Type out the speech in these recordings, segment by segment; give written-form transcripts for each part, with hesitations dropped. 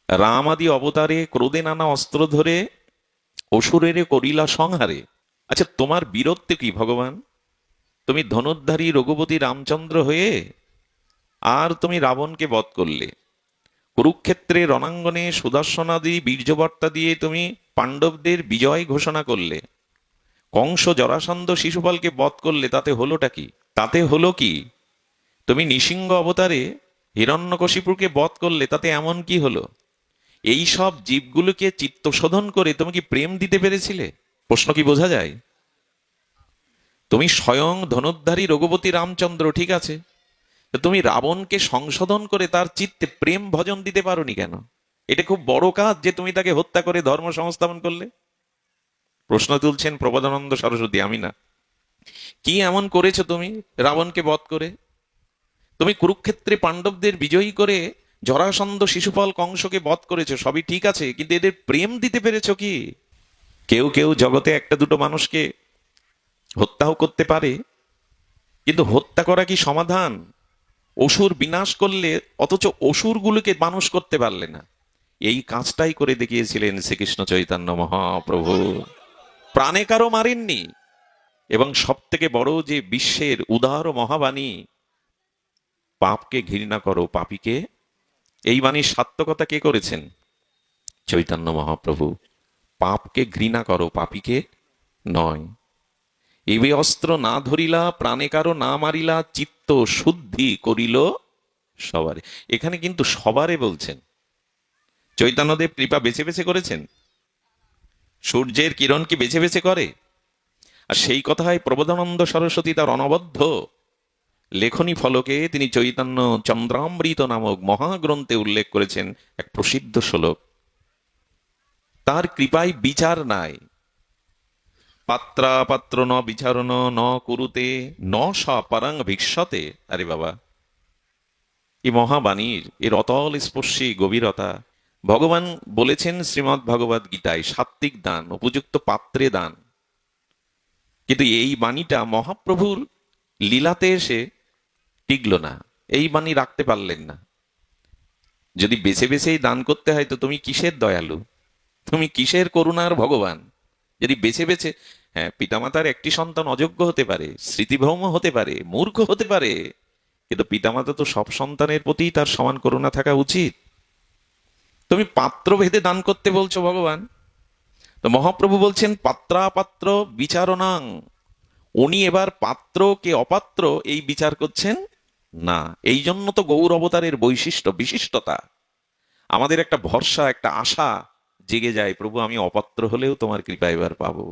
রাম আদি অবতারে ক্রোধে নানা অস্ত্র ধরে অসুরের করিলা সংহারে। আচ্ছা, তোমার বীরত্ব কি ভগবান? তুমি ধনুর্ধারী রঘুপতি রামচন্দ্র হয়ে আর তুমি রাবণকে বধ করলে। কুরুক্ষেত্রে রণাঙ্গনে সুদর্শনাদি বীর্যবর্তা দিয়ে তুমি পাণ্ডবদের বিজয় ঘোষণা করলে। কংস জরাসন্ধ শিশুপালকে বধ করলে, তাতে হলোটা কি? তাতে হলো কি? তুমি নৃসিংহ অবতারে হিরণ্যকশিপুরকে বধ করলে, তাতে এমন কি হলো? এই সব জীবগুলোকে চিত্তশোধন করে তুমি কি প্রেম দিতে পেরেছিলে? প্রশ্ন কি বোঝা যায়? তুমি স্বয়ং ধনুর্ধারী রঘুপতি রামচন্দ্র, ঠিক আছে, তো তুমি রাবণকে সংশোধন করে তার চিত্তে প্রেম ভজন দিতে পারোনি কেন? এটা খুব বড় কাজ যে তুমি তাকে হত্যা করে ধর্ম সংস্থাপন করলে। প্রশ্ন তুলছেন প্রবোধানন্দ সরস্বতী, আমি না। কি এমন করেছো তুমি রাবণকে বধ করে? তুমি কুরুক্ষেত্রে পাণ্ডবদের বিজয়ী করে জরাসন্ধ শিশুপাল কংসকে বধ করেছো, সবই ঠিক আছে, কিন্তু এদের প্রেম দিতে পেরেছো কি? কেউ কেউ জগতে একটা দুটো মানুষকে হত্যাও করতে পারে, কিন্তু হত্যা করা কি সমাধান? অসুর বিনাশ করলে অথচ অসুরগুলোকে মানুষ করতে পারলে না। এই কাজটাই করে দেখিয়েছিলেন শ্রীকৃষ্ণ চৈতন্য মহাপ্রভু। প্রাণে কারো মারেননি। এবং সব থেকে বড় যে বিশ্বের উদার মহাবাণী, পাপকে ঘৃণা করো পাপীকে, এই বাণীর সার্থকতা কে করেছেন? চৈতন্য মহাপ্রভু। পাপকে ঘৃণা করো পাপীকে নয়। এবে অস্ত্র না ধরিলা প্রাণে কারো না মারিলা চিত্ত শুদ্ধি করিল সবারে। এখানে কিন্তু সবারে বলছেন। চৈতন্যদেব কৃপা বেছে বেছে করেছেন? সূর্যের কিরণ কি বেছে বেছে করে? আর সেই কথায় প্রবোধানন্দ সরস্বতী তার অনবদ্য লেখনী ফলকে তিনি চৈতন্য চন্দ্রামৃত নামক মহাগ্রন্থে উল্লেখ করেছেন এক প্রসিদ্ধ শ্লোক। তার কৃপায় বিচার নাই। পাত্রাপাত্র ন বিচারণ ন কুরুতে ন সা পরং ভিক্ষতে। আরে বাবা, এই মহাবাণীর এর অতল স্পর্শী গভীরতা। ভগবান বলেছেন শ্রীমদ্ ভগবদ গীতায়, সাত্বিক দান, উপযুক্ত পাত্রে দান। কিন্তু এই বাণীটা মহাপ্রভুর লীলাতে এসে টিকল না। এই বাণী রাখতে পারলেন না। যদি বেছে বেছেই দান করতে হয়, তো তুমি কিসের দয়ালু, তুমি কিসের করুণার ভগবান? যদি বেছে বেছে, হ্যাঁ, পিতামাতার একটি সন্তান অযোগ্য হতে পারে, স্মৃতিভ্রম হতে পারে, মূর্খ হতে পারে, কিন্তু পিতামাতা তো সব সন্তানের প্রতি তার সমান করুণা থাকা উচিত। তুমি পাত্র ভেদে দান করতে বলছো ভগবান। তো মহাপ্রভু বলছেন পাত্রাপাত্র বিচারণাং। উনি এবার পাত্র কে অপাত্র এই বিচার করছেন না। এই জন্য তো গৌর অবতারের বৈশিষ্ট্য, বিশিষ্টতা। আমাদের একটা ভরসা, একটা আশা জেগে যায়, প্রভু আমি অপাত্র হলেও তোমার কৃপা এবার পাবো।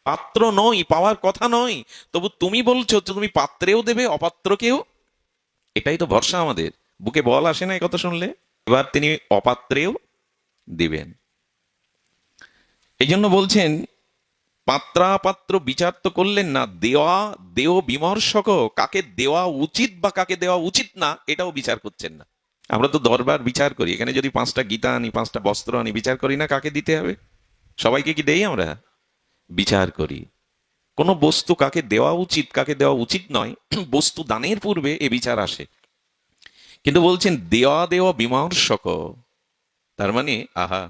পাত্র নই, পাওয়ার কথা নয়, তবু তুমি বলছো যে তুমি পাত্রেও দেবে অপাত্রকেও। এটাই তো ভরসা আমাদের। বুকে বল আসে না এই কথা শুনলে? এবার তিনি অপাত্রেও দিবেন। এই জন্য বলছেন পাত্রাপাত্র বিচার তো করলেন না, দেওয়া দেও বিমর্শক, কাকে দেওয়া উচিত বা কাকে দেওয়া উচিত না এটাও বিচার করছেন না। আমরা তো দরবার বিচার করি, এখানে যদি 5টা গীতা আনি, 5টা বস্ত্র আনি, বিচার করি না কাকে দিতে হবে? সবাইকে কি দেই আমরা? বিচার করি। কোন বস্তু কাকে দেওয়া উচিত কাকে দেওয়া উচিত নয়, বস্তু দানের পূর্বে এ বিচার আসে। কিন্তু বলছেন দেওয়া দেওয়া বিমর্শক, তার মানে আহা,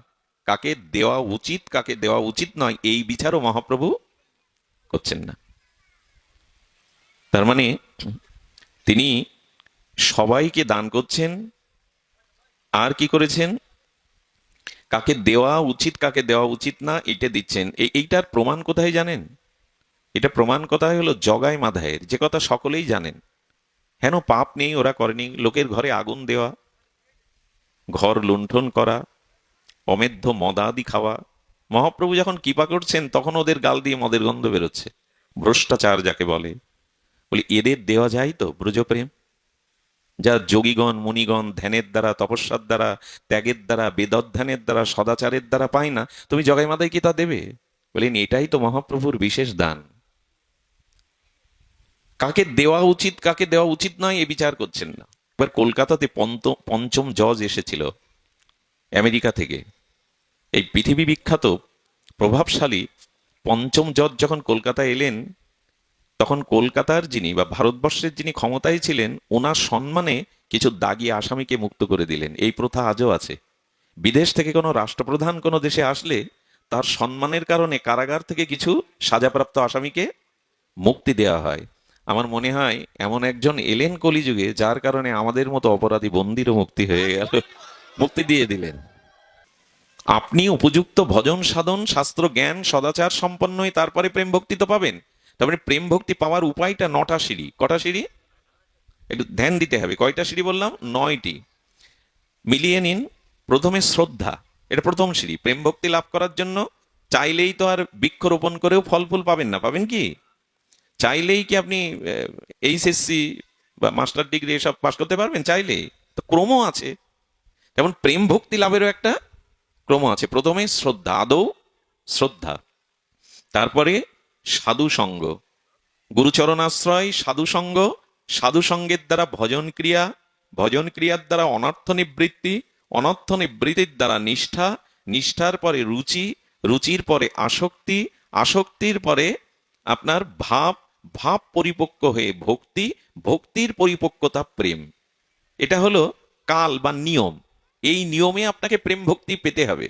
কাকে দেওয়া উচিত কাকে দেওয়া উচিত নয় এই বিচারও মহাপ্রভু করছেন না। তার মানে তিনি সবাইকে দান করছেন। আর কি করেছেন? কাকে দেওয়া উচিত কাকে দেওয়া উচিত না এটা দিচ্ছেন। এইটার প্রমাণ কোথায় জানেন? এটা প্রমাণ কোথায় হলো জগাই মাধায়ের, যে কথা সকলেই জানেন। হেন পাপ নেই ওরা করেনি। লোকের ঘরে আগুন দেওয়া, ঘর লুণ্ঠন করা, অমেধ্য মদাদি খাওয়া। মহাপ্রভু যখন কৃপা করছেন তখন ওদের গাল দিয়ে মদের গন্ধ বেরোচ্ছে। ভ্রষ্টাচার যাকে বলে। বলি এদের দেওয়া যায় তো ব্রজপ্রেম, যা যোগীগণ মুনিগণ ধ্যানের দ্বারা, তপস্যার দ্বারা, ত্যাগের দ্বারা, বেদধ্যানের দ্বারা, সদাচারের দ্বারা পায় না, তুমি জগাই মাতায় কি তা দেবে? বলেন এটাই তো মহাপ্রভুর বিশেষ দান। কাকে দেওয়া উচিত কাকে দেওয়া উচিত নয় এ বিচার করছেন না। এবার কলকাতাতে পঞ্চম জজ এসেছিল আমেরিকা থেকে। এই পৃথিবী বিখ্যাত প্রভাবশালী পঞ্চম জজ যখন কলকাতায় এলেন, তখন কলকাতার যিনি বা ভারতবর্ষের যিনি ক্ষমতায় ছিলেন, ওনার সম্মানে কিছু দাগী আসামিকে মুক্ত করে দিলেন। এই প্রথা আজও আছে। বিদেশ থেকে কোনো রাষ্ট্রপ্রধান কোনো দেশে আসলে তার সম্মানের কারণে কারাগার থেকে কিছু সাজাপ্রাপ্ত আসামিকে মুক্তি দেওয়া হয়। আমার মনে হয় এমন একজন এলেন কলিযুগে যার কারণে আমাদের মতো অপরাধী বন্দিরও মুক্তি হয়ে গেল, মুক্তি দিয়ে দিলেন। আপনি উপযুক্ত ভজন সাধন শাস্ত্র জ্ঞান সদাচার সম্পন্ন হয়ে তারপরে প্রেম ভক্তি তো পাবেন। তারপরে প্রেম ভক্তি পাওয়ার উপায়টা 9টা সিঁড়ি। কটা সিঁড়ি একটু ধ্যান দিতে হবে। কয়টা সিঁড়ি বললাম? 9টি। মিলিয়ে নিন। প্রথমে শ্রদ্ধা, এটা প্রথম সিঁড়ি। প্রেম ভক্তি লাভ করার জন্য চাইলেই তো আর বৃক্ষরোপণ করেও ফল ফুল পাবেন না। পাবেন কি? চাইলেই কি আপনি এইচএসসি বা মাস্টার ডিগ্রি এসব পাশ করতে পারবেন? চাইলেই তো ক্রম আছে। যেমন প্রেম ভক্তি লাভেরও একটা ক্রম আছে। প্রথমে শ্রদ্ধা, আদৌ শ্রদ্ধা, তারপরে সাধু সঙ্গ, গুরুচরণাশ্রয়, সাধু সঙ্গ, সাধু সঙ্গের দ্বারা ভজন ক্রিয়া, ভজন ক্রিয়ার দ্বারা অনর্থ নিবৃত্তি, অনর্থ নিবৃত্তির দ্বারা নিষ্ঠা, নিষ্ঠার পরে রুচি, রুচির পরে আসক্তি, আসক্তির পরে আপনার ভাব, ভাব পরিপক্ক হয়ে ভক্তি, ভক্তির পরিপক্কতা প্রেম। এটা হলো কাল বা নিয়ম। এই নিয়মে আপনাকে প্রেম ভক্তি পেতে হবে।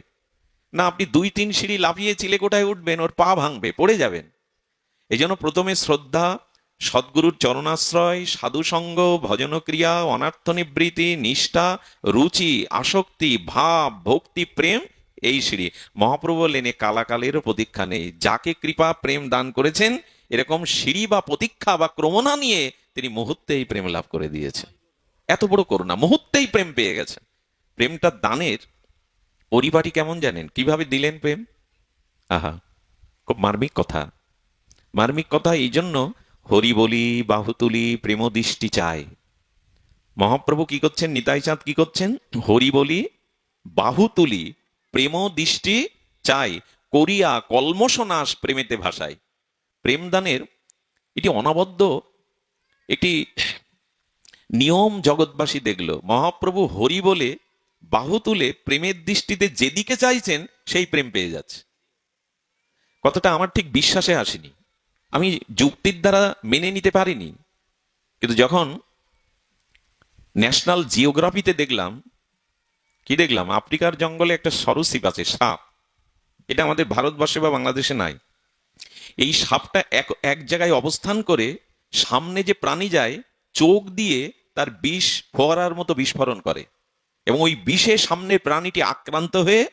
না আপনি 2-3 সিঁড়ি লাফিয়ে চিলেকোঠায় উঠবেন, ওর পা ভাঙবে, পড়ে যাবেন। এই জন্য প্রথমে শ্রদ্ধা, সদ্গুরুর চরণাশ্রয়, সাধুসঙ্গ, ভজনক্রিয়া, অনার্থ নিবৃত্তি, নিষ্ঠা, রুচি, আসক্তি, ভাব, ভক্তি, প্রেম, এই সিঁড়ি। মহাপ্রভু বললেন এ কালাকালেরও প্রতীক্ষা নেই। যাকে কৃপা প্রেম দান করেছেন এরকম সিঁড়ি বা প্রতীক্ষা বা ক্রমণা নিয়ে তিনি মুহূর্তেই প্রেম লাভ করে দিয়েছেন। এত বড় করুণা, মুহূর্তেই প্রেম পেয়ে গেছেন। প্রেমটা দানের পরিপাটি কেমন জানেন? কিভাবে দিলেন প্রেম? আহা, খুব মার্মিক কথা। মার্মিক কথা এই জন্য, হরি বলি বাহু তুলি প্রেম দৃষ্টি চাই। মহাপ্রভু কি করছেন? নিতাই চাঁদ কি করছেন? হরি বলি বাহু তুলি প্রেম দৃষ্টি চাই, করিয়া কলমশ নাশ প্রেমেতে ভাষায়। প্রেমদানের এটি অনবদ্য একটি নিয়ম জগৎবাসী দেখলো। মহাপ্রভু হরি বলে বাহু তুলে প্রেমের দৃষ্টিতে যেদিকে চাইছেন সেই প্রেম পেয়ে যাচ্ছে। কথাটা আমার ঠিক বিশ্বাসে আসেনি, আমি যুক্তির দ্বারা মেনে নিতে পারিনি। কিন্তু যখন ন্যাশনাল জিওগ্রাফিতে দেখলাম, কি দেখলাম? আফ্রিকার জঙ্গলে একটা সরীসৃপ আছে, সাপ। এটা আমাদের ভারতবর্ষে বা বাংলাদেশে নাই। এই সাপটা এক এক জায়গায় অবস্থান করে সামনে যে প্রাণী যায় চোখ দিয়ে তার বিষ ফোয়ারার মতো বিস্ফোরণ করে, এবং ওই বিষে সামনের প্রাণীটি আক্রান্ত হয়ে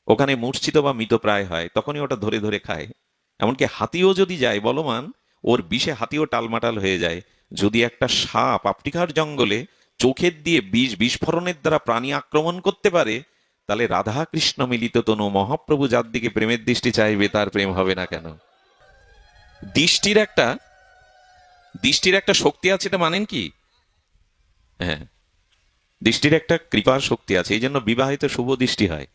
ওখানে মূর্ছিত বা মৃতপ্রায় হয়। তখনই ওটা ধরে ধরে খায়। এমনকি হাতিও যদি যায় বলবান, ওর বিষে হাতিও টালমাটাল হয়ে যায়। যদি একটা সাপ আফ্রিকার জঙ্গলে চোখের দিয়ে বিষ বিস্ফোরণের দ্বারা প্রাণী আক্রমণ করতে পারে, তাহলে রাধা কৃষ্ণ মিলিত তনু মহাপ্রভু যার দিকে প্রেমের দৃষ্টি চাইবে তার প্রেম হবে না কেন? দৃষ্টির একটা দৃষ্টির একটা শক্তি আছে, এটা মানেন কি? হ্যাঁ, দৃষ্টির একটা কৃপার শক্তি আছে। এই জন্য বিবাহিত শুভ দৃষ্টি হয়।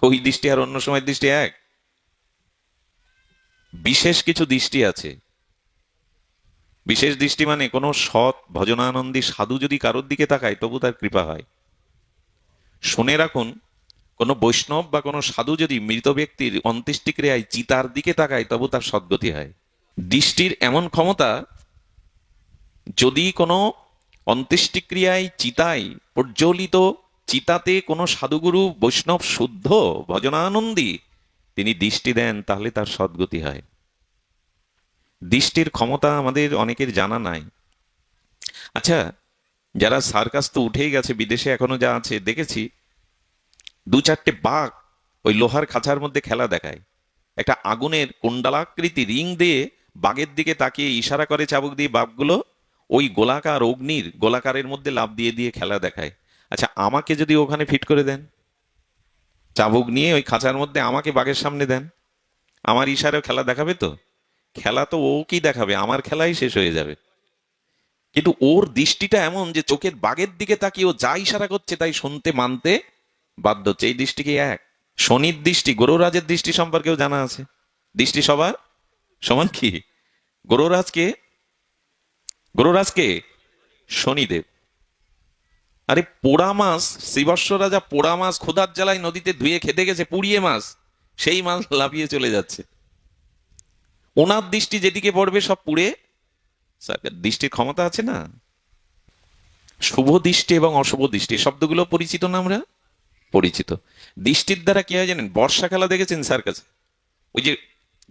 ওই দৃষ্টি আর অন্য সময় দৃষ্টি এক। বিশেষ কিছু দৃষ্টি আছে। বিশেষ দৃষ্টি মানে কোনো সৎ ভজনানন্দী সাধু যদি কারোর দিকে তাকায় তবু তার কৃপা হয়। শুনে রাখুন, কোনো বৈষ্ণব বা কোনো সাধু যদি মৃত ব্যক্তির অন্ত্যেষ্টিক্রিয়ায় চিতার দিকে তাকায় তবু তার সদ্গতি হয়। দৃষ্টির এমন ক্ষমতা, যদি কোনো অন্ত্যেষ্টিক্রিয়ায় চিতায় প্রজ্বলিত চিতাতে কোনো সাধুগুরু বৈষ্ণব শুদ্ধ ভজনানন্দী তিনি দৃষ্টি দেন, তাহলে তার সদ্গতি হয়। দৃষ্টির ক্ষমতা আমাদের অনেকের জানা নাই। আচ্ছা, যারা সার্কাস তো উঠেই গেছে, বিদেশে এখনো যা আছে দেখেছি, 2-4টে বাঘ ওই লোহার খাঁচার মধ্যে খেলা দেখায়। একটা আগুনের কুণ্ডলাকৃতি রিং দিয়ে বাঘের দিকে তাকিয়ে ইশারা করে চাবুক দিয়ে, বাঘগুলো ওই গোলাকার অগ্নির গোলাকারের মধ্যে লাফ দিয়ে দিয়ে খেলা দেখায়। আচ্ছা, আমাকে যদি ওখানে ফিট করে দেন, চাবুক নিয়ে ওই খাঁচার মধ্যে আমাকে বাঘের সামনে দেন, আমার ইশারায় খেলা দেখাবে তো? খেলা তো ও কি দেখাবে, আমার খেলাই শেষ হয়ে যাবে। কিন্তু ওর দৃষ্টিটা এমন যে চোখের বাঘের দিকে তাকিয়ে ও যা ইশারা করছে তাই শুনতে মানতে বাধ্য হচ্ছে। এই দৃষ্টি কি এক? শনির দৃষ্টি, গরুরাজের দৃষ্টি সম্পর্কেও জানা আছে। দৃষ্টি সবার সমান কি? গরুরাজকে গরুরাজকে শনিদেব। আরে পোড়া মাছ, শ্রীবৎস রাজা পোড়া মাছ ক্ষুধার জ্বালায় নদীতে ধুয়ে খেতে গেছে, পুড়িয়ে মাছ, সেই মাছ লাফিয়ে চলে যাচ্ছে। ওনার দৃষ্টি যেদিকে পড়বে সব পুড়ে। দৃষ্টির ক্ষমতা আছে না? শুভ দৃষ্টি এবং অশুভ দৃষ্টি শব্দগুলো পরিচিত না? আমরা পরিচিত। দৃষ্টির দ্বারা কি হয় জানেন? বর্ষা খেলা দেখেছেন স্যার কাছে? ওই যে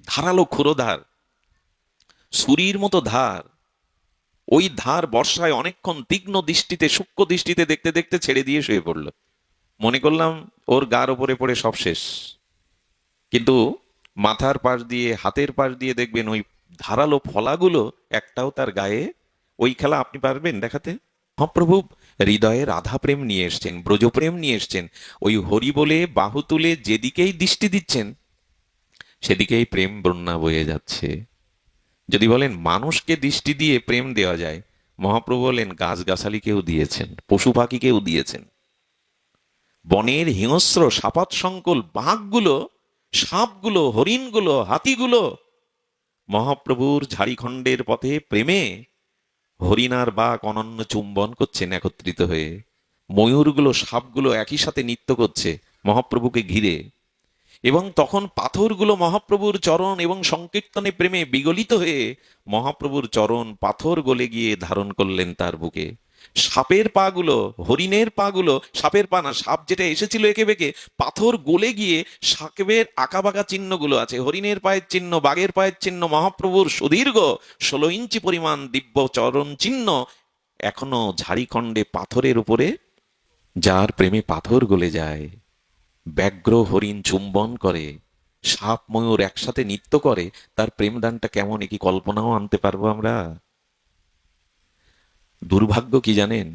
ধারালো ক্ষুরোধার, ছুরির মতো ধার, ওই ধার বর্ষায় অনেকক্ষণ তীক্ষ্ণ দৃষ্টিতে সূক্ষ্ম দৃষ্টিতে দেখতে দেখতে ছেড়ে দিয়ে শুয়ে পড়লো। মনে করলাম ওর গার ওপরে পড়ে সব শেষ, কিন্তু মাথার পাশ দিয়ে হাতের পাশ দিয়ে দেখবেন ওই ধারালো ফলাগুলো একটাও তার গায়ে। ওই খেলা আপনি পারবেন দেখাতে? মহাপ্রভু হৃদয়ে রাধা প্রেম নিয়ে এসছেন, ব্রজপ্রেম নিয়ে এসছেন। ওই হরি বলে বাহু তুলে যেদিকেই দৃষ্টি দিচ্ছেন সেদিকেই প্রেম বন্যা বয়ে যাচ্ছে। যদি বলেন মানুষকে দৃষ্টি দিয়ে প্রেম দেওয়া যায়, মহাপ্রভু বলেন গাছগাছালিকেও দিয়েছেন, পশু পাখিকেও দিয়েছেন। বনের হিংস্র সাপাত সংকুল বাঘগুলো, সাপগুলো, হরিণগুলো, হাতিগুলো মহাপ্রভুর ঝাড়িখণ্ডের পথে প্রেমে হরিণ আর বাঘ অনন্য চুম্বন করছেন একত্রিত হয়ে। ময়ূরগুলো, সাপগুলো একই সাথে নৃত্য করছে মহাপ্রভুকে ঘিরে। এবং তখন পাথরগুলো মহাপ্রভুর চরণ এবং সংকীর্তনে প্রেমে বিগলিত হয়ে মহাপ্রভুর চরণ পাথর গলে গিয়ে ধারণ করলেন তার বুকে। সাপের পাগুলো, হরিণের পাগুলো, সাপের পা না, সাপ যেটা এসেছিল এঁকে বেঁকে, পাথর গলে গিয়ে সাপের আঁকাবাঁকা চিহ্নগুলো আছে, হরিণের পায়ের চিহ্ন, বাঘের পায়ের চিহ্ন, মহাপ্রভুর সুদীর্ঘ 16 ইঞ্চি পরিমাণ দিব্য চরণ চিহ্ন এখনো ঝাড়িখণ্ডে পাথরের উপরে। যার প্রেমে পাথর গলে যায়, ব্যগ্র হরিণ চুম্বন করে, সাপ ময়ূর একসাথে নৃত্য করে, তার প্রেমদানটা কেমন এ কি কল্পনাও আনতে পারবো আমরা? দুর্ভাগ্য কি জানেন?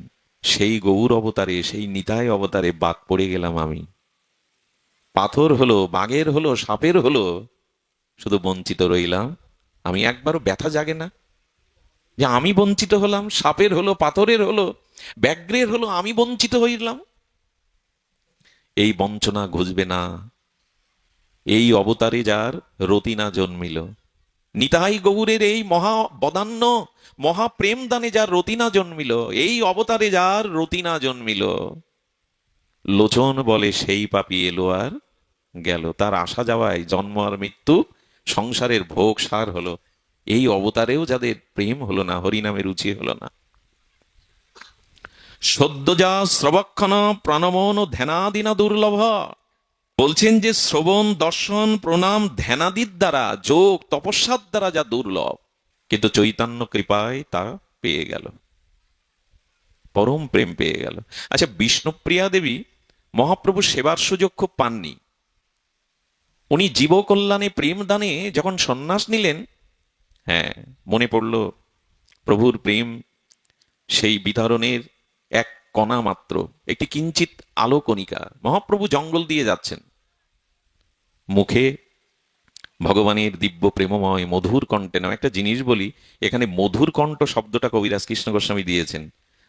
সেই গৌর অবতারে, সেই নিতাই অবতারে বাদ পড়ে গেলাম আমি। পাথর হলো, বাঘের হলো, সাপের হলো, শুধু বঞ্চিত রইলাম আমি। একবারও ব্যথা জাগে না যে আমি বঞ্চিত হলাম? সাপের হলো, পাথরের হলো, ব্যাঘ্রের হলো, আমি বঞ্চিত হইলাম। এই বঞ্চনা ঘুচবে না এই অবতারে যার রতিনা জন্মিল। নিতাই গৌরের এই মহা বদান্য মহা প্রেম দানে যার রতিনা জন্মিল, এই অবতারে যার রতিনা জন্মিল। লোচন বলে সেই পাপী এলো আর গেল, তার আসা যাওয়ায় জন্ম আর মৃত্যু, সংসারের ভোগ সার হলো। এই অবতারেও যাদের প্রেম হলো না, হরিনামে রুচি হলো না। সদ্য যা শ্রবক্ষণ প্রাণমন ধ্যানাদিনা দুর্লভ। বলছেন যে শ্রবণ, দর্শন, প্রণাম, ধ্যানাদির দ্বারা, যোগ তপস্যার দ্বারা যা দুর্লভ, কিন্তু চৈতন্য কৃপায় তা পেয়ে গেল, পরম প্রেম পেয়ে গেল। আচ্ছা, বিষ্ণুপ্রিয়া দেবী মহাপ্রভু সেবার সুযোগ খুব পাননি। উনি জীব কল্যাণে প্রেম দানে যখন সন্ন্যাস নিলেন, হ্যাঁ, মনে পড়ল প্রভুর প্রেম সেই বিতরণের এক কণা মাত্র, একটি কিঞ্চিত আলো কণিকা। মহাপ্রভু জঙ্গল দিয়ে যাচ্ছেন, মুখে ভগবানের দিব্য প্রেমময় মধুর কণ্ঠে। নাও একটা জিনিস বলি, এখানে মধুর কণ্ঠ শব্দটা কবিরাজ কৃষ্ণ গোস্বামী দিয়েছেন।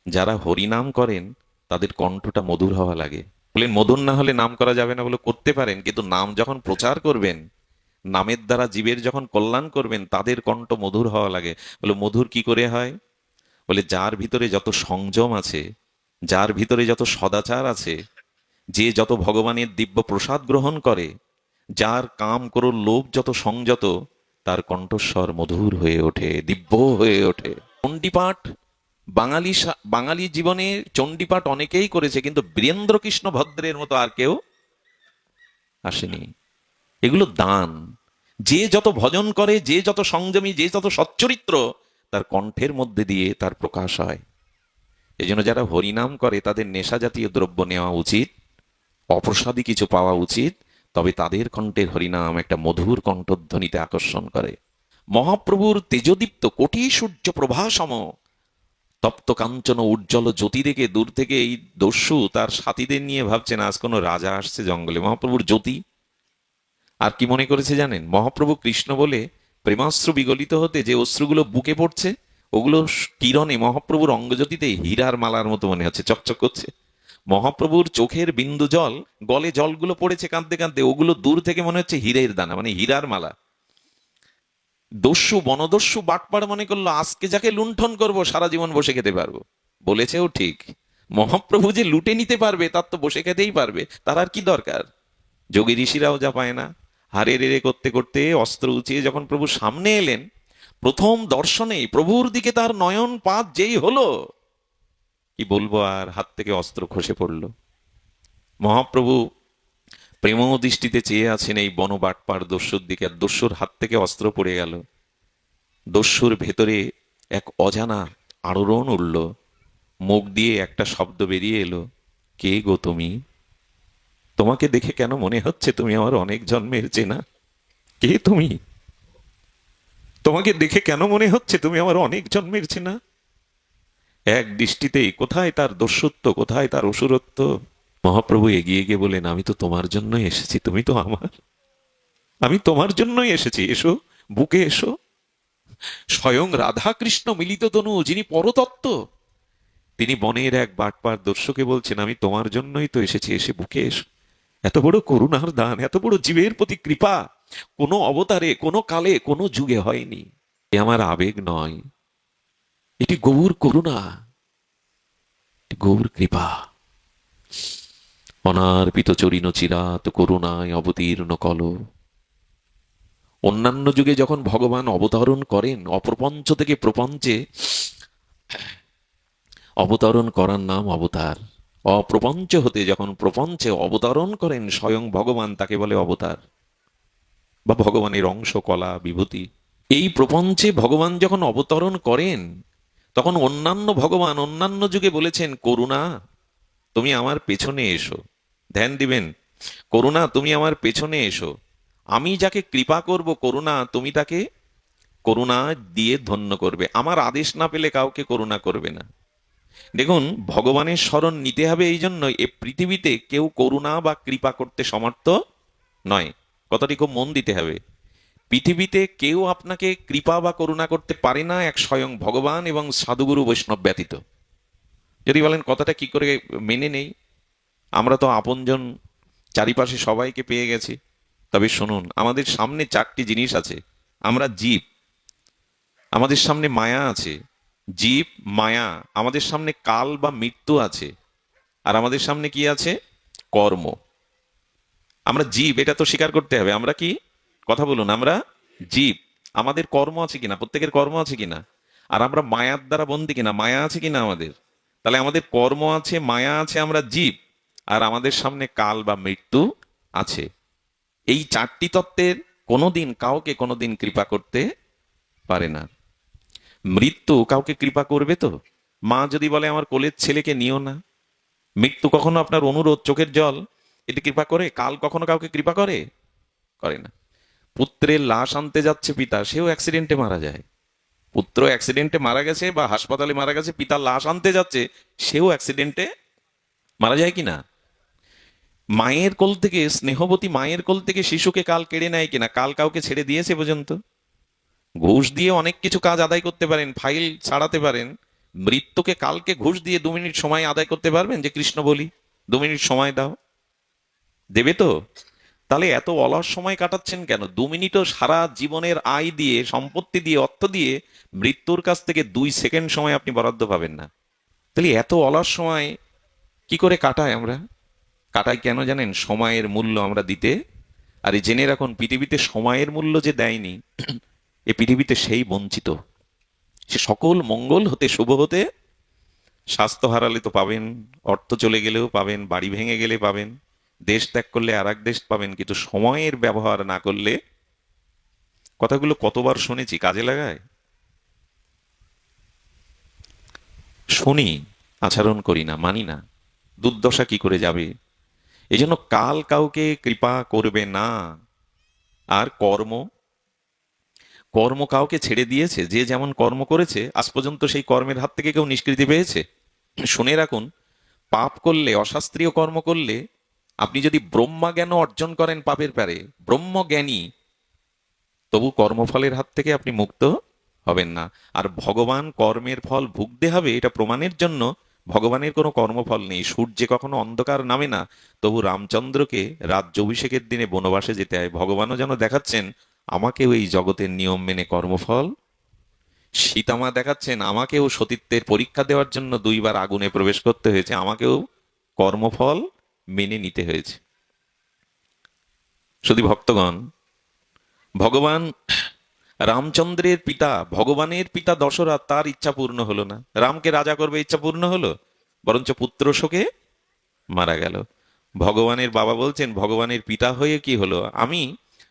যারা হরিনাম করেন তাদের কণ্ঠটা মধুর হওয়া লাগে। বলেন মধুর না হলে নাম করা যাবে না? বলে করতে পারেন, কিন্তু নাম যখন প্রচার করবেন, নামের দ্বারা জীবের যখন কল্যাণ করবেন, তাদের কণ্ঠ মধুর হওয়া লাগে। বলে মধুর কি করে হয়? বলে যার ভিতরে যত সংযম আছে, যার ভিতরে যত সদাচার আছে, যে যত ভগবানের দিব্য প্রসাদ গ্রহণ করে, যার কাম করো লোভ যত সংযত, তার কণ্ঠস্বর মধুর হয়ে ওঠে, দিব্য হয়ে ওঠে। চণ্ডীপাঠ বাঙালি জীবনে চণ্ডীপাঠ অনেকেই করেছে, কিন্তু বীরেন্দ্রকৃষ্ণ ভদ্রের মতো আর কেউ আসেনি। এগুলো দান। যে যত ভজন করে, যে যত সংযমী, যে যত সচ্চরিত্র, তার কণ্ঠের মধ্যে দিয়ে তার প্রকাশ হয়। এই জন্য যারা হরিনাম করে তাদের নেশা জাতীয় দ্রব্য নেওয়া উচিত, অপ্রসাদী কিছু পাওয়া উচিত, তবে তাদের কণ্ঠের হরিনাম একটা মধুর কণ্ঠধ্বনিতে আকর্ষণ করে। মহাপ্রভুর তেজদীপ্ত কোটি সূর্য প্রভা সম তপ্ত কাঞ্চন উজ্জ্বল জ্যোতি দেখে দূর থেকে এই দস্যু তার সাথীদের নিয়ে ভাবছেন আজ কোনো রাজা আসছে জঙ্গলে। মহাপ্রভুর জ্যোতি আর কি মনে করেছে জানেন? মহাপ্রভু কৃষ্ণ বলে প্রেমাশ্রু বিগলিত হতে যে অশ্রুগুলো বুকে পড়ছে, ওগুলো কিরণে মহাপ্রভুর অঙ্গজ্যোতিতে হীরার মালার মতো মনে হচ্ছে, চকচক করছে। মহাপ্রভুর চোখের বিন্দু জল, গলে জলগুলো পড়েছে কাঁদতে কাঁদতে, ওগুলো দূর থেকে মনে হচ্ছে হীরের দানা, মানে হীরার মালা। দস্যু, বনদস্যু বাটপাড় মনে করলো আজকে যাকে লুণ্ঠন করব সারা জীবন বসে খেতে পারবো। বলেছেও ঠিক, মহাপ্রভু যে লুটে নিতে পারবে তার তো বসে খেতেই পারবে, তার আর কি দরকার? যোগী ঋষিরাও যা পায় না। হারে রে করতে করতে অস্ত্র উঁচিয়ে যখন প্রভু সামনে এলেন, প্রথম দর্শনেই প্রভুর দিকে তার নয়ন পাত যেই হলো, কি বলবো আর, হাত থেকে অস্ত্র খসে পড়ল। মহাপ্রভু প্রেম দৃষ্টিতে চেয়ে আছেন এই বনবাটপার দস্যুর দিকে, আর দস্যুর হাত থেকে অস্ত্র পড়ে গেল। দস্যুর ভেতরে এক অজানা আলোড়ন উঠল, মুখ দিয়ে একটা শব্দ বেরিয়ে এলো, কে গো তুমি? তোমাকে দেখে কেন মনে হচ্ছে তুমি আমার অনেক জন্মের চেনা? কে তুমি? তোমাকে দেখে কেন মনে হচ্ছে তুমি আমার অনেক জন্মের চেনা? এক দৃষ্টিতেই কোথায় তার দস্যুত্ব, কোথায় তার অসুরত্ব। মহাপ্রভু এগিয়ে গিয়ে বলেন, আমি তো তোমার জন্যই এসেছি, তুমি তো আমার। আমি তোমার জন্যই এসেছি, এসো, বুকে এসো। স্বয়ং রাধা কৃষ্ণ মিলিত তনু, যিনি পরতত্ত্ব, তিনি বনের এক বাটপার দস্যুকে বলছেন, আমি তোমার জন্যই তো এসেছি, এসে বুকে এসো। এত বড় করুণার দান, এত বড় জীবের প্রতি কৃপা কোনো অবতারে, কোনো কালে, কোনো যুগে হয়নি। এ আমার আবেগ নয়, এটি গৌর করুণা, এটি গৌর কৃপা। অনার্পিত চরিণ চিরাত করুণায় অবতীর্ণ কল। অন্যান্য যুগে যখন ভগবান অবতরণ করেন অপ্রপঞ্চ থেকে প্রপঞ্চে, অবতরণ করার নাম অবতার। অপ্রপঞ্চ হতে যখন প্রপঞ্চে অবতরণ করেন স্বয়ং ভগবান, তাকে বলে অবতার বা ভগবানের অংশ, কলা, বিভূতি। এই প্রপঞ্চে ভগবান যখন অবতরণ করেন, তখন অন্যান্য ভগবান অন্যান্য যুগে বলেছেন, করুণা তুমি আমার পেছনে এসো। ধ্যান দিবেন, করুণা তুমি আমার পেছনে এসো। আমি যাকে কৃপা করব করুণা, তুমি তাকে করুণা দিয়ে ধন্য করবে। আমার আদেশ না পেলে কাউকে করুণা করবে না। দেখুন, ভগবানের শরণ নিতে হবে, এই জন্য এ পৃথিবীতে কেউ করুণা বা কৃপা করতে সমর্থ নয়। কথাটি খুব মন দিতে হবে। পৃথিবীতে কেউ আপনাকে কৃপা বা করুণা করতে পারে না, এক স্বয়ং ভগবান এবং সাধুগুরু বৈষ্ণব ব্যতীত। যদি বলেন কথাটা কি করে মেনে নেই, আমরা তো আপনজন চারিপাশে সবাইকে পেয়ে গেছি। তবে শুনুন, আমাদের সামনে চারটি জিনিস আছে। আমরা জীব, আমাদের সামনে মায়া আছে। জীব, মায়া, আমাদের সামনে কাল বা মৃত্যু আছে, আর আমাদের সামনে কি আছে? কর্ম। আমরা জীব, এটা তো স্বীকার করতে হবে। আমরা কি? কথা বলুন, আমরা জীব। আমাদের কর্ম আছে কিনা? প্রত্যেকের কর্ম আছে কিনা? আর আমরা মায়ার দ্বারা বন্দী কিনা? মায়া আছে কিনা আমাদের? তাহলে আমাদের কর্ম আছে, মায়া আছে, আমরা জীব, আর আমাদের সামনে কাল বা মৃত্যু আছে। এই চারটি তত্ত্বের কোনোদিন কাউকে কোনোদিন কৃপা করতে পারে না। মৃত্যু কাউকে কৃপা করবে তো? মা যদি বলে আমার কোলের ছেলেকে নিও না, মৃত্যু কখনো আপনার অনুরোধ, চোখের জল, এটি কৃপা করে? কাল কখনো কাউকে কৃপা করে? করে না। পুত্রের লাশ আনতে যাচ্ছে পিতা, সেও অ্যাক্সিডেন্টে মারা যায়। পুত্র অ্যাক্সিডেন্টে মারা গেছে বা হাসপাতালে মারা গেছে, পিতা লাশ আনতে যাচ্ছে, সেও অ্যাক্সিডেন্টে মারা যায় কিনা? মায়ের কোল থেকে, স্নেহবতী মায়ের কোল থেকে শিশুকে কাল কেড়ে নেয় কিনা? কাল কাউকে ছেড়ে দিয়েছে পর্যন্ত? ঘুষ দিয়ে অনেক কিছু কাজ আদায় করতে পারেন, ফাইল ছাড়াতে পারেন। মৃত্যুকে কালকে ঘুষ দিয়ে 2 মিনিট সময় আদায় করতে পারবেন? যে কৃষ্ণ বলি 2 মিনিট সময় দাও, দেবে তো? তাহলে এত অলস সময় কাটাচ্ছেন কেন? 2 মিনিটও সারা জীবনের আয় দিয়ে, সম্পত্তি দিয়ে, অর্থ দিয়ে মৃত্যুর কাছ থেকে 2 সেকেন্ড সময় আপনি বরাদ্দ পাবেন না। তাহলে এত অলস সময় কি করে কাটাই আমরা? কাটাই কেন জানেন? সময়ের মূল্য আমরা দিতে। আর এই জেনে রাখুন, পৃথিবীতে সময়ের মূল্য যে দেয়নি, এ পৃথিবীতে সেই বঞ্চিত। সে সকল মঙ্গল হতে, শুভ হতে, স্বাস্থ্য হারালে তো পাবেন, অর্থ চলে গেলেও পাবেন, বাড়ি ভেঙে গেলে পাবেন, দেশ ত্যাগ করলে আর এক দেশ পাবেন, কিন্তু সময়ের ব্যবহার না করলে। কথাগুলো কতবার শুনেছি, কাজে লাগায়? শুনি, আচরণ করি না, মানি না, দুর্দশা কি করে যাবে? এই জন্য কাল কাউকে কৃপা করবে না। আর কর্ম, কর্ম কাউকে ছেড়ে দিয়েছে? যে যেমন কর্ম করেছে আজ পর্যন্ত সেই কর্মের হাত থেকে কেউ নিষ্কৃতি পেয়েছে? শুনে রাখুন, পাপ করলে, অশাস্ত্রীয় কর্ম করলে, আপনি যদি ব্রহ্মজ্ঞান অর্জন করেন পাপের পারে, ব্রহ্মজ্ঞানী, তবু কর্মফলের হাত থেকে আপনি মুক্ত হবেন না। আর ভগবান কর্মের ফল ভুগতে হবে, এটা প্রমাণের জন্য ভগবানের কোনো কর্মফল নেই। সূর্যে কখনো অন্ধকার নামে না, তবু রামচন্দ্রকে রাজ্যাভিষেকের দিনে বনবাসে যেতে হয়। ভগবানও যেন দেখাচ্ছেন, আমাকেও এই জগতের নিয়ম মেনে কর্মফল। সীতামা দেখাচ্ছেন, আমাকেও সতীত্বের পরীক্ষা দেওয়ার জন্য 2বার আগুনে প্রবেশ করতে হয়েছে, আমাকেও কর্মফল মেনে নিতে হয়েছে। শুধু ভক্তগণ, ভগবান রামচন্দ্রের পিতা, ভগবানের পিতা দশরথ, তার ইচ্ছা পূর্ণ হলো না। রামকে রাজা করবে, ইচ্ছা পূর্ণ হলো? বরঞ্চ পুত্র শোকে মারা গেল। ভগবানের বাবা বলছেন, ভগবানের পিতা হয়ে কি হলো, আমি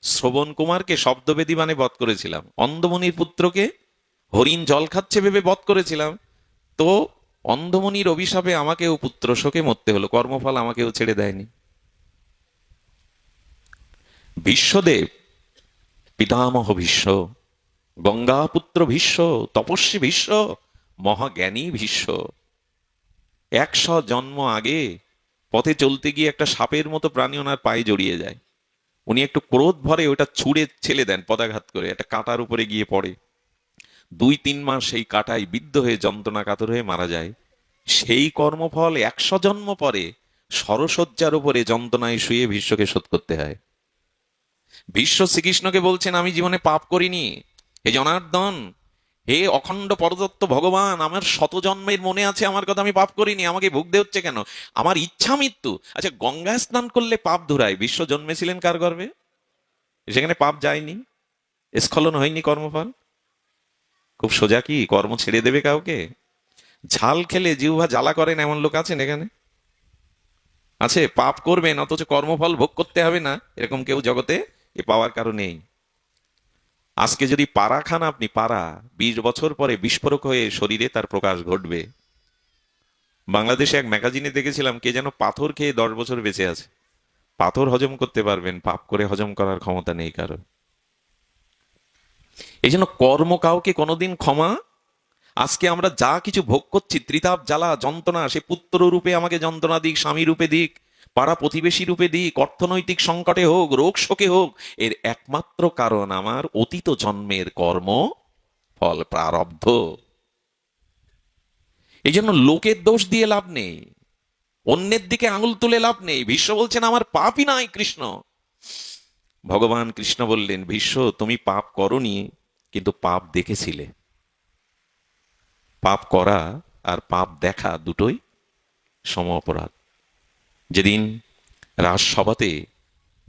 শ্রবণ কুমারকে শব্দবেদী মানে বধ করেছিলাম, অন্ধমুনির পুত্রকে হরিণ জল খাচ্ছে ভেবে বধ করেছিলাম, তো অন্ধমুনির অভিশাপে আমাকেও পুত্র শোকে মরতে হলো, কর্মফল আমাকেও ছেড়ে দেয়নি। বিশ্বদেব, পিতামহ ভীষ্ম, গঙ্গাপুত্র ভীষ্ম, তপস্বী ভীষ্ম, মহাজ্ঞানী ভীষ্ম, 100 জন্ম আগে পথে চলতে গিয়ে একটা সাপের মতো প্রাণী ওনার পায়ে জড়িয়ে যায়। উনি একটু ক্রোধ ভরে ওটা ছুঁড়ে ছেলে দেন, পদাঘাত করে একটা কাঁটার উপরে গিয়ে পড়ে। 2-3 মাস সেই কাঁটায় বিদ্ধ হয়ে যন্ত্রণা কাতর হয়ে মারা যায়। সেই কর্মফল 100 জন্ম পরে সরসজ্জার উপরে যন্ত্রণায় শুয়ে ভীষ্মকে শোধ করতে হয়। ভীষ্ম শ্রীকৃষ্ণকে বলছেন, আমি জীবনে পাপ করিনি, হে জনার্দন, হে অখণ্ড পরদত্ত ভগবান, আমার 100 জন্মের মনে আছে আমার কথা, আমি পাপ করিনি, আমাকে ভুগতে হচ্ছে কেন, আমার ইচ্ছা মৃত্যু। আচ্ছা, গঙ্গায় স্নান করলে পাপ ধুরায়, বিশ্ব জন্মেছিলেন কার গর্ভে? সেখানে পাপ যায়নি, স্খলন হয়নি কর্মফল। খুব সোজা কি কর্ম ছেড়ে দেবে কাউকে? ঝাল খেলে জিহ্বা জ্বালা করেন এমন লোক আছেন এখানে? আছে? পাপ করবেন অথচ কর্মফল ভোগ করতে হবে না, এরকম কেউ জগতে এ পাওয়ার কারণ নেই। আজকে যদি পাড়া খান আপনি, পাড়া 20 বছর পরে বিস্ফোরক হয়ে শরীরে তার প্রকাশ ঘটবে। বাংলাদেশে এক ম্যাগাজিনে দেখেছিলাম, কে যেন পাথর খেয়ে 10 বছর বেঁচে আছে। পাথর হজম করতে পারবেন, পাপ করে হজম করার ক্ষমতা নেই কারো। এই জন্য কর্ম কাউকে কোনোদিন ক্ষমা। আজকে আমরা যা কিছু ভোগ করছি, ত্রিতাপ জ্বালা যন্ত্রণা, সে পুত্র রূপে আমাকে যন্ত্রণা দিক, স্বামী রূপে দিক, পাড়া প্রতিবেশী রূপে দিক, অর্থনৈতিক সংকটে হোক, রোগ শোকে হোক, এর একমাত্র কারণ আমার অতীত জন্মের কর্ম ফল প্রারব্ধ। এই জন্য লোকের দোষ দিয়ে লাভ নেই, অন্যের দিকে আঙুল তুলে লাভ নেই। ভীষ্ম বলছেন, আমার পাপই নাই কৃষ্ণ। ভগবান কৃষ্ণ বললেন, ভীষ্ম তুমি পাপ করনি, কিন্তু পাপ দেখেছিলে। পাপ করা আর পাপ দেখা দুটোই সম অপরাধ। যেদিন রাজসভাতে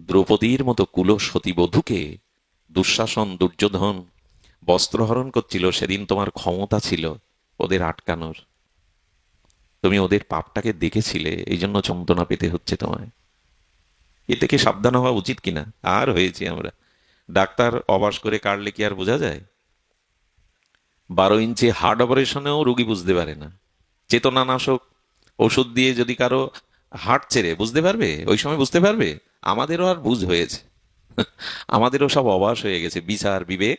দ্রৌপদীর মতো কুলসতী বধূকে দুঃশাসন দুর্যোধন বস্ত্রহরণ করছিল, সেদিন তোমার ক্ষমতা ছিল ওদের আটকানোর। তুমি ওদের পাপটাকে দেখেছিলে, এই জন্য যন্ত্রণা পেতে হচ্ছে তোমায়। এ থেকে সাবধান হওয়া উচিত কিনা? আর হয়েছি আমরা। ডাক্তার অবাস করে কাটলে কি আর বোঝা যায়? 12 ইঞ্চি হার্ট অপারেশনেও রোগী বুঝতে পারে না। চেতনানাশক ওষুধ দিয়ে যদি কারো হার্ট ছেড়ে, বুঝতে পারবে? ওই সময় বুঝতে পারবে? আমাদেরও আর বুঝ হয়েছে, আমাদেরও সব অবাস হয়ে গেছে, বিচার বিবেক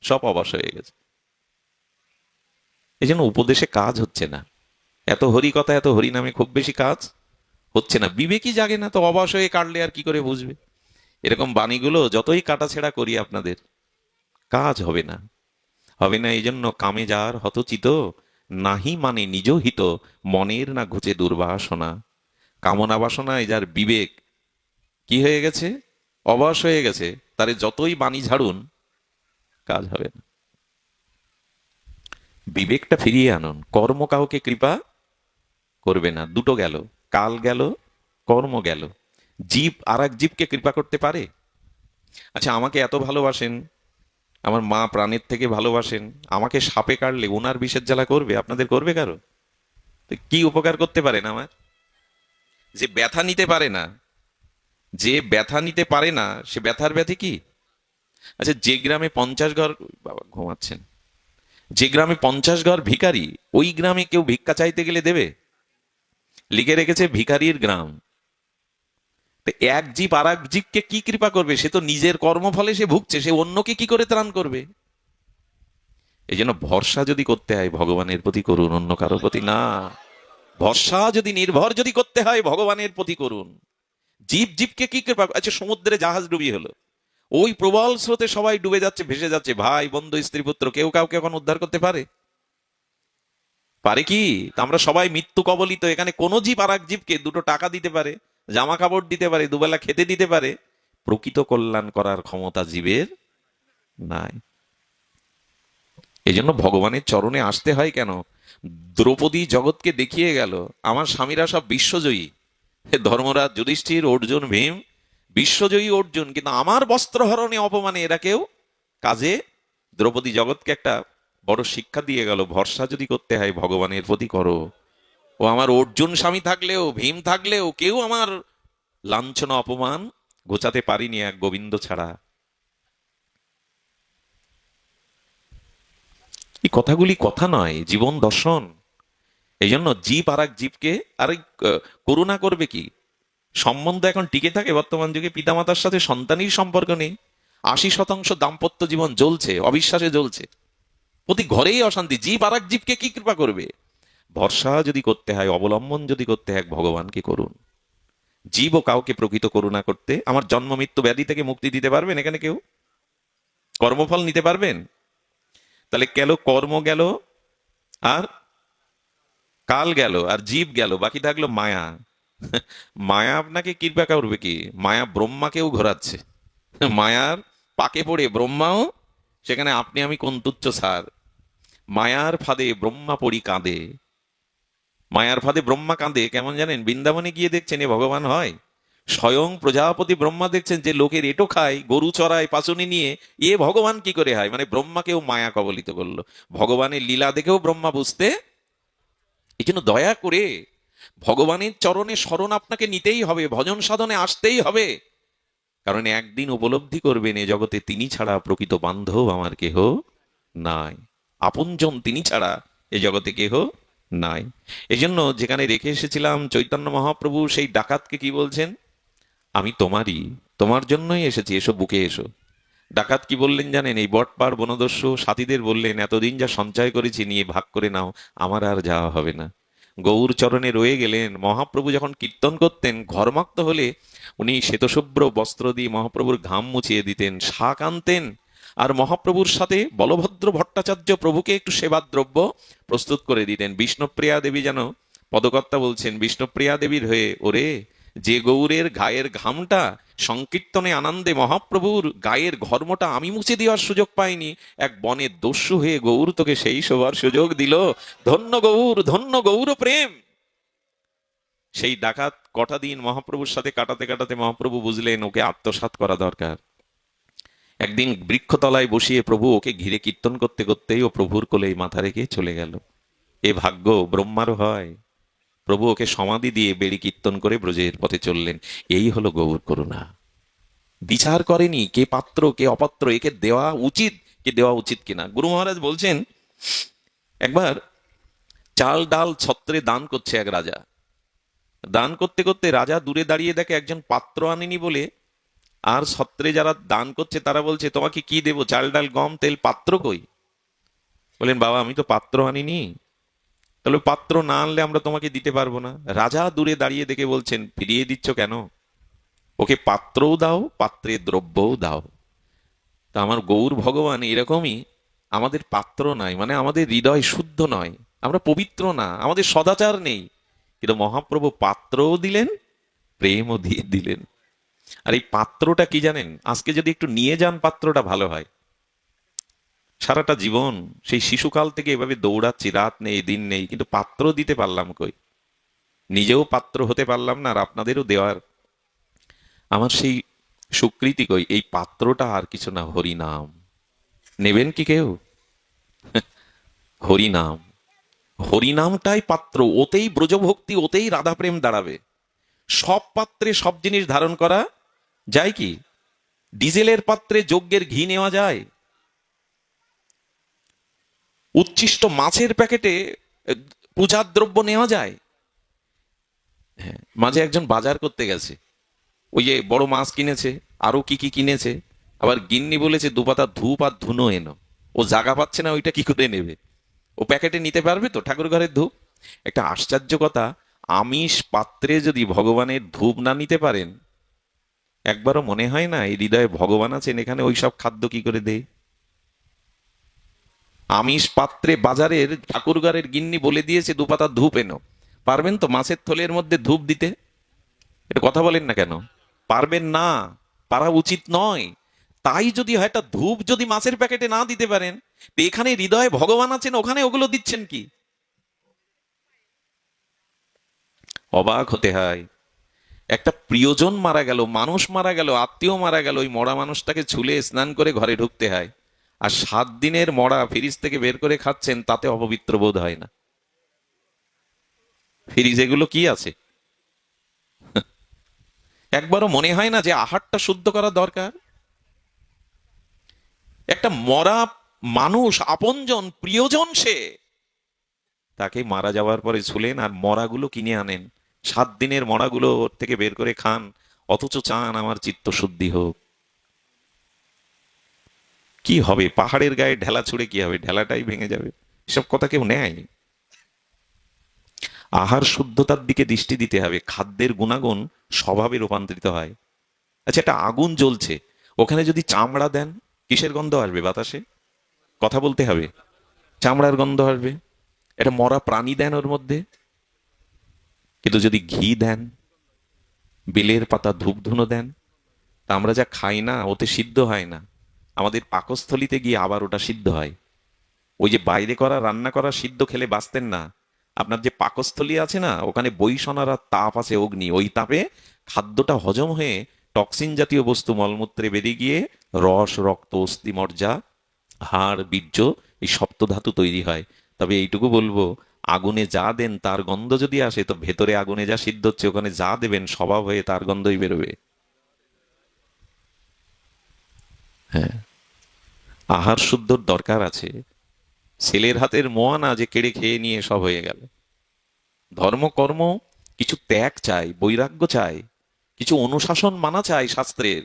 সব অবাস হয়ে গেছে। এই জন্য উপদেশে কাজ হচ্ছে না, এত হরি কথা, এত হরি নামে খুব বেশি কাজ হচ্ছে না, বিবেকই জাগে না, তো অবাস হয়ে কাটলে আর কি করে বুঝবে? এরকম বাণীগুলো যতই কাটাছেড়া করি আপনাদের, কাজ হবে না, হবে না। এই জন্য কামে যার হতচিত, নাহি মানে নিজ হিত, মনের না ঘুচে দুর্বাসনা। কামনা বাসনায় যার বিবেক কি হয়ে গেছে, অবশ হয়ে গেছে, তারে যতই বাণী ঝাড়ুন কাজ হবে না। বিবেকটা ফিরিয়ে আনুন। কর্ম কাউকে কৃপা করবে না। দুটো গেল, কাল গেল, কর্ম গেল। জীব আর এক জীবকে কৃপা করতে পারে? আচ্ছা, আমাকে এত ভালোবাসেন, আমার মা প্রাণের থেকে ভালোবাসেন, আমাকে সাপে কাটলে ওনার বিষের জ্বালা করবে? আপনাদের করবে কারো? তো কি উপকার করতে পারেন আমার? যে ব্যথা নিতে পারে না, যে ব্যথা নিতে পারে না, সে ব্যথার ব্যাধি কি? আচ্ছা, যে গ্রামে 50 ঘর, বাবা ঘুমাচ্ছেন, যে গ্রামে 50 ঘর ভিখারি, ওই গ্রামে কেউ ভিক্ষা চাইতে গেলে দেবে? লিখে রেখেছে ভিখারির গ্রাম। তো এক জীব আর এক জীবকে কি কৃপা করবে? সে তো নিজের কর্মফলে সে ভুগছে, সে অন্যকে কি করে ত্রাণ করবে? এই জন্য ভরসা যদি করতে হয় ভগবানের প্রতি করুন, অন্য কারোর প্রতি না। ভরসা যদি নির্ভর যদি করতে হয় ভগবানের প্রতি করুন। জীব জীবকে কি কৃপা? আচ্ছা, সমুদ্রে জাহাজ ডুবি হলো, ওই প্রবল স্রোতে সবাই ডুবে যাচ্ছে, ভেসে যাচ্ছে, ভাই বন্ধু স্ত্রী পুত্র, কেউ কাউকে এখন উদ্ধার করতে পারে? পারে কি? তা আমরা সবাই মৃত্যু কবলিত। এখানে কোন জীব আর এক জীবকে 2টো টাকা দিতে পারে, জামা কাপড় দিতে পারে, দুবেলা খেতে দিতে পারে? প্রকৃত কল্যাণ করার ক্ষমতা জীবের নাই। এই জন্য ভগবানের চরণে আসতে হয় কেন? দ্রৌপদী জগৎকে দেখিয়ে গেল, আমার স্বামীরা সব বিশ্বজয়ী, ধর্মরাজ যুধিষ্ঠির অর্জুন ভীম বিশ্বজয়ী অর্জুন, কিন্তু আমার বস্ত্রহরণে অপমানে এরা কেউ কাজে। দ্রৌপদী জগৎকে একটা বড় শিক্ষা দিয়ে গেল, ভরসা যদি করতে হয় ভগবানের প্রতি করো। ও আমার অর্জুন স্বামী থাকলেও, ভীম থাকলেও কেউ আমার লাঞ্ছনা অপমান ঘোচাতে পারিনি এক গোবিন্দ ছাড়া। এই কথাগুলি কথা নয়, জীবন দর্শন। এই জন্য জীব আর এক জীবকে আর করুণা করবে কি? সম্বন্ধ এখন টিকে থাকে বর্তমান যুগে, পিতামাতার সাথে সন্তানেরই সম্পর্ক নেই। 80% দাম্পত্য জীবন জ্বলছে, অবিশ্বাসে জ্বলছে, প্রতি ঘরেই অশান্তি। জীব আর এক জীবকে কি কৃপা করবে? ভরসা যদি করতে হয়, অবলম্বন যদি করতে হয় ভগবানকে করুন। জীবও কাউকে প্রকৃত করুণা করতে, আমার জন্ম মৃত্যু ব্যাধি থেকে মুক্তি দিতে পারবেন এখানে কেউ? কর্মফল নিতে পারবেন? তাহলে গেল কর্ম, গেল আর কাল গেল, আর জীব গেল, বাকি থাকলো মায়া। মায়া আপনাকে কৃপা করবে কি? মায়া ব্রহ্মাকেও ঘোরাচ্ছে। মায়ার পাকে পড়ে ব্রহ্মাও সেখানে আপনি আমি কোন তুচ্ছ সার। মায়ার ফাঁদে ব্রহ্মা পড়ি কাঁদে। মায়ার ফাঁদে ব্রহ্মা কাঁদে কেমন জানেন? বৃন্দাবনে গিয়ে দেখছেন এ ভগবান হয়। স্বয়ং প্রজাপতি ব্রহ্মা দেখছেন যে লোকের এটো খায়, গরু চড়ায় পাচনি নিয়ে, এ ভগবান কি করে হয়? মানে ব্রহ্মাকেও মায়া কবলিত করলো। ভগবানের লীলা দেখেও ব্রহ্মা বুঝতে, এই জন্য দয়া করে ভগবানের চরণে শরণ আপনাকে নিতেই হবে, ভজন সাধনে আসতেই হবে। কারণ একদিন উপলব্ধি করবেন এ জগতে তিনি ছাড়া প্রকৃত বান্ধব আমার কেহ নাই, আপনজন তিনি ছাড়া এ জগতে কেহ নাই। এই জন্য যেখানে রেখে এসেছিলাম চৈতন্য মহাপ্রভু সেই ডাকাতকে কি বলছেন? আমি তোমারই, তোমার জন্যই এসেছি, এসো বুকে এসো। ডাকাত কি বললেন জানেন? এই বটপাড় বনদস্যু সাথীদের বললেন, এতদিন যা সঞ্চয় করেছি নিয়ে ভাগ করে নাও, আমার আর যাওয়া হবে না। গৌর চরণে রয়ে গেলেন। মহাপ্রভু যখন কীর্তন করতেন, ঘর্মাক্ত হলে উনি শ্বেতশুভ্র বস্ত্র দিয়ে মহাপ্রভুর ঘাম মুছিয়ে দিতেন, শাক আনতেন, আর মহাপ্রভুর সাথে বলভদ্র ভট্টাচার্য প্রভুকে একটু সেবার দ্রব্য প্রস্তুত করে দিতেন। বিষ্ণুপ্রিয়া দেবী যেন, পদকর্তা বলছেন, বিষ্ণুপ্রিয়া দেবীর হয়ে, ওরে যে গৌরের গায়ের ঘামটা সংকীর্তনে আনন্দে মহাপ্রভুর গায়ের ঘর্মটা আমি মুছে দেওয়ার সুযোগ পাইনি, এক বনের দস্যু হয়ে গৌর তোকে সেই সবার সুযোগ দিল। ধন্য গৌর, ধন্য গৌর প্রেম। সেই ডাকাত কটা দিন মহাপ্রভুর সাথে কাটাতে কাটাতে মহাপ্রভু বুঝলেন ওকে আত্মসাৎ করা দরকার। একদিন বৃক্ষতলায় বসিয়ে প্রভু ওকে ঘিরে কীর্তন করতে করতেই ও প্রভুর কোলেই মাথা রেখে চলে গেল। এ ভাগ্য ব্রহ্মারও হয়। প্রভু ওকে সমাধি দিয়ে বেড়ি কীর্তন করে ব্রজের পথে চললেন। এই হলো গৌর করুণা। বিচার করেনি কে পাত্র কে অপাত্র, একে দেওয়া উচিত কে দেওয়া উচিত কিনা। গুরু মহারাজ বলছেন, একবার চাল ডাল ছত্রে দান করছে এক রাজা। দান করতে করতে রাজা দূরে দাঁড়িয়ে দেখে একজন পাত্র আনেনি বলে, আর ছত্রে যারা দান করছে তারা বলছে, তোমাকে কি দেবো, চাল ডাল গম তেল, পাত্র কই? বলেন, বাবা আমি তো পাত্র আনিনি। তাহলে পাত্র না আনলে আমরা তোমাকে দিতে পারবো না। রাজা দূরে দাঁড়িয়ে দেখে বলছেন, ফিরিয়ে দিচ্ছ কেন? ওকে পাত্রও দাও, পাত্রের দ্রব্যও দাও। তা আমার গৌর ভগবান এরকমই, আমাদের পাত্র নাই, মানে আমাদের হৃদয় শুদ্ধ নয়, আমরা পবিত্র না, আমাদের সদাচার নেই, কিন্তু মহাপ্রভু পাত্রও দিলেন, প্রেমও দিয়ে দিলেন। আর এই পাত্রটা কি জানেন? আজকে যদি একটু নিয়ে যান পাত্রটা, ভালো হয়। সারাটা জীবন সেই শিশুকাল থেকে এভাবে দৌড়াচ্ছি, রাত নেই দিন নেই, কিন্তু পাত্র দিতে পারলাম কই? নিজেও পাত্র হতে পারলাম না, আর আপনাদেরও দেওয়ার আমার সেই স্বীকৃতি কই? এই পাত্রটা আর কিছু না, হরিনাম। নেবেন কি কেউ? হরিনাম, হরিনামটাই পাত্র, ওতেই ব্রজভক্তি, ওতেই রাধা প্রেম দাঁড়াবে। সব পাত্রে সব জিনিস ধারণ করা যায় কি? ডিজেলের পাত্রে যজ্ঞের ঘি নেওয়া যায়? উচ্ছিষ্ট মাছের প্যাকেটে পূজার দ্রব্য নেওয়া যায়? হ্যাঁ, মাঝে একজন বাজার করতে গেছে, ওই যে বড় মাছ কিনেছে, আরো কি কি কিনেছে, আবার গিন্নি বলেছে দুপাতা ধূপ আর ধুনো এনো। ও জায়গা পাচ্ছে না, ওইটা কি করে নেবে? ও প্যাকেটে নিতে পারবে তো ঠাকুর ঘরের ধূপ? একটা আশ্চর্য কথা, আমিষ পাত্রে যদি ভগবানের ধূপ না নিতে পারেন, একবারও মনে হয় না এই হৃদয়ে ভগবান আছেন, এখানে ওই সব খাদ্য কি করে দেয়? আমিষ পাত্রে বাজারের ঠাকুর ঘরের গিন্নি বলে দিয়েছে দুপাতা ধূপ এনো, পারবেন তো মাছের থলের মধ্যে ধূপ দিতে? এটা কথা বলেন না কেন? পারবেন না, পারা উচিত নয়। তাই যদি হয়, একটা ধূপ যদি মাছের প্যাকেটে না দিতে পারেন, তো এখানে হৃদয়ে ভগবান আছেন, ওখানে ওগুলো দিচ্ছেন কি? অবাক হতে হয়। একটা প্রিয়জন মারা গেল, মানুষ মারা গেল, আত্মীয় মারা গেল, ওই মরা মানুষটাকে ছুলে স্নান করে ঘরে ঢুকতে হয়, আর 7 দিনের মরা ফ্রিজ থেকে বের করে খাচ্ছেন, তাতে অপবিত্র বোধ হয় না? ফ্রিজে এগুলো কি আছে? একবারও মনে হয় না যে আহারটা শুদ্ধ করা দরকার? একটা মরা মানুষ, আপনজন, প্রিয়জন, সে, তাকে মারা যাওয়ার পরে ছুলেন আর মরাগুলো কিনে আনেন, 7 দিনের মরাগুলো ওর থেকে বের করে খান, অথচ চান আমার চিত্ত শুদ্ধি হোক। কি হবে? পাহাড়ের গায়ে ঢেলা ছুঁড়ে কি হবে? ঢেলাটাই ভেঙে যাবে। এসব কথা কেউ নেয়। আহার শুদ্ধতার দিকে দৃষ্টি দিতে হবে। খাদ্যের গুণাগুণ স্বভাবে রূপান্তরিত হয়। আচ্ছা, একটা আগুন জ্বলছে, ওখানে যদি চামড়া দেন, কিসের গন্ধ আসবে বাতাসে? কথা বলতে হবে, চামড়ার গন্ধ আসবে। একটা মরা প্রাণী দেন ওর মধ্যে, কিন্তু যদি ঘি দেন, বেলের পাতা, ধূপধুনো দেন, তা আমরা যা খাই না, ওতে সিদ্ধ হয় না, আমাদের পাকস্থলিতে গিয়ে আবার ওটা সিদ্ধ হয়। ওই যে বাইরে করা, রান্না করা সিদ্ধ খেলে বাঁচতেন না। আপনার যে পাকস্থলী আছে না, ওখানে বৈষণার আর তাপ আছে, অগ্নি, ওই তাপে খাদ্যটা হজম হয়ে টক্সিন জাতীয় বস্তু মলমূত্রে বেরিয়ে গিয়ে রস, রক্ত, অস্থি মজ্জা, হাড়, বীর্য, এই সপ্তধাতু তৈরি হয়। তবে এইটুকু বলবো, আগুনে যা দেন তার গন্ধ যদি আসে, তো ভেতরে আগুনে যা সিদ্ধ হচ্ছে, ওখানে যা দেবেন স্বভাব হয়ে তার গন্ধই বেরোবে। হ্যাঁ, আহার শুদ্ধর দরকার আছে। ছেলের হাতের মোয়া না যে কেড়ে খেয়ে নিয়ে সব হয়ে গেল। ধর্মকর্ম কিছু ত্যাগ চাই, বৈরাগ্য চাই, কিছু অনুশাসন মানা চাই শাস্ত্রের।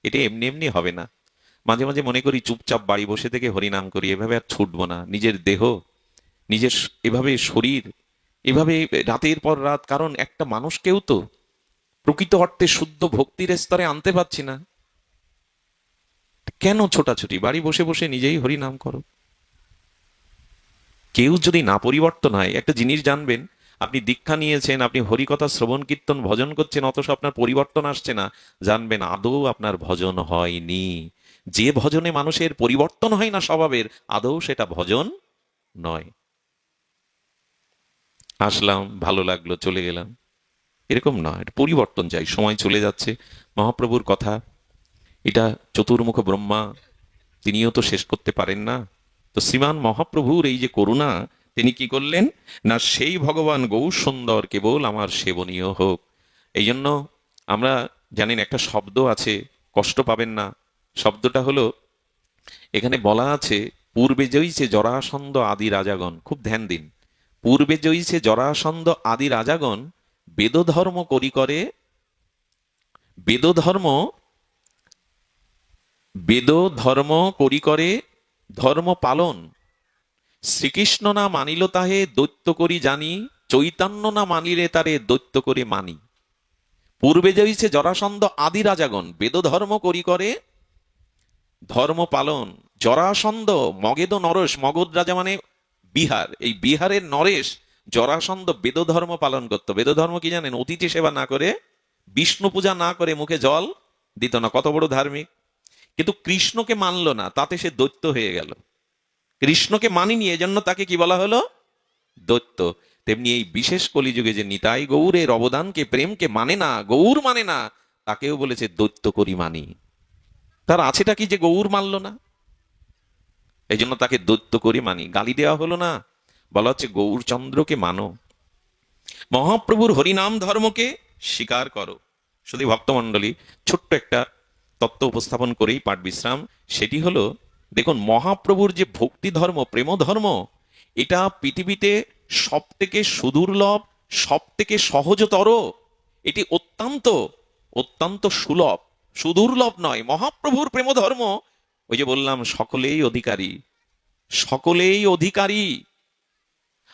এটা এমনি এমনি হবে না। মাঝে মাঝে মনে করি চুপচাপ বাড়ি বসে থেকে হরিনাম করি, এভাবে আর ছুটবো না। নিজের দেহ, নিজের এভাবে শরীর, এভাবে রাতের পর রাত, কারণ একটা মানুষকেও তো প্রকৃত অর্থে শুদ্ধ ভক্তির স্তরে আনতে পারছি না। কেন ছোটাছুটি? বাড়ি বসে বসে নিজেই হরিনাম করো। কেউ যদি না পরিবর্তন হয়, একটা জিনিস জানবেন, আপনি দীক্ষা নিয়েছেন, আপনি হরিকথা শ্রবণ কীর্তন ভজন করছেন, অথচ আপনার পরিবর্তন আসছে না, জানবেন আদৌ আপনার ভজন হয়নি। যে ভজনে মানুষের পরিবর্তন হয় না স্বভাবের, আদৌ সেটা ভজন নয়। আসলাম, ভালো লাগলো, চলে গেলাম, এরকম নয়। এটা পরিবর্তন চাই। সময় চলে যাচ্ছে, মহাপ্রভুর কথা, এটা চতুর্মুখ ব্রহ্মা, তিনিও তো শেষ করতে পারেন না। তো শ্রীমান মহাপ্রভুর এই যে করুণা, তিনি কি করলেন না, সেই ভগবান গৌর সুন্দর কেবল আমার সেবনীয় হোক। এই জন্য আমরা জানেন একটা শব্দ আছে, কষ্ট পাবেন না। শব্দটা হলো, এখানে বলা আছে, পূর্বে জয়ীছে জরাসন্ধ আদি রাজাগণ, খুব ধ্যান দিন। পূর্বে জয়ীছে জরাসন্ধ আদি রাজাগণ, বেদধর্ম করি করে, বেদধর্ম, বেদ ধর্ম করি করে ধর্ম পালন, শ্রীকৃষ্ণ না মানিল তাহে দৈত্য করি জানি, চৈতন্য না মানিলে তারে দৈত্য করে মানি। পূর্বে জয়ীছে জরাসন্ধ আদি রাজাগণ, বেদ ধর্ম করি করে ধর্ম পালন। জরাসন্ধ, মগেদ নরেশ, মগধ রাজা মানে বিহার, এই বিহারের নরেশ জরাসন্ধ বেদ ধর্ম পালন করত। বেদ ধর্ম কি জানেন? অতিথি সেবা না করে, বিষ্ণু পূজা না করে মুখে জল দিত না। কত বড় ধার্মিক! কিন্তু কৃষ্ণকে মানলো না, তাতে সে দৈত্য হয়ে গেল। কৃষ্ণকে মানিনি, এজন্য তাকে কি বলা হলো? দৈত্য। তেমনি এই বিশেষ কলিযুগে যে নিতাই গৌরের অবদানকে, প্রেমকে মানে না, গৌর মানে না, তাকেও বলেছে দৈত্য করি মানি। তার আছেটা কি যে গৌর মানলো না? এই জন্য তাকে দৈত্য করি মানি। গালি দেওয়া হলো না, বলা হচ্ছে গৌরচন্দ্রকে মানো, মহাপ্রভুর হরিনাম ধর্মকে স্বীকার করো। শুধু ভক্তমণ্ডলী, ছোট্ট একটা তত্ত্ব উপস্থাপন করেই পাঠ বিশ্রাম। সেটি হলো, দেখুন, মহাপ্রভুর যে ভক্তি ধর্ম, প্রেম ধর্ম, এটা পৃথিবীতে সব থেকে সুদুর্লভ, সব থেকে সহজতর, এটি অত্যন্ত অত্যন্ত সুলভ, সুদুর্লভ নয়। মহাপ্রভুর প্রেম ধর্ম, ওই যে বললাম, সকলেই অধিকারী, সকলেই অধিকারী।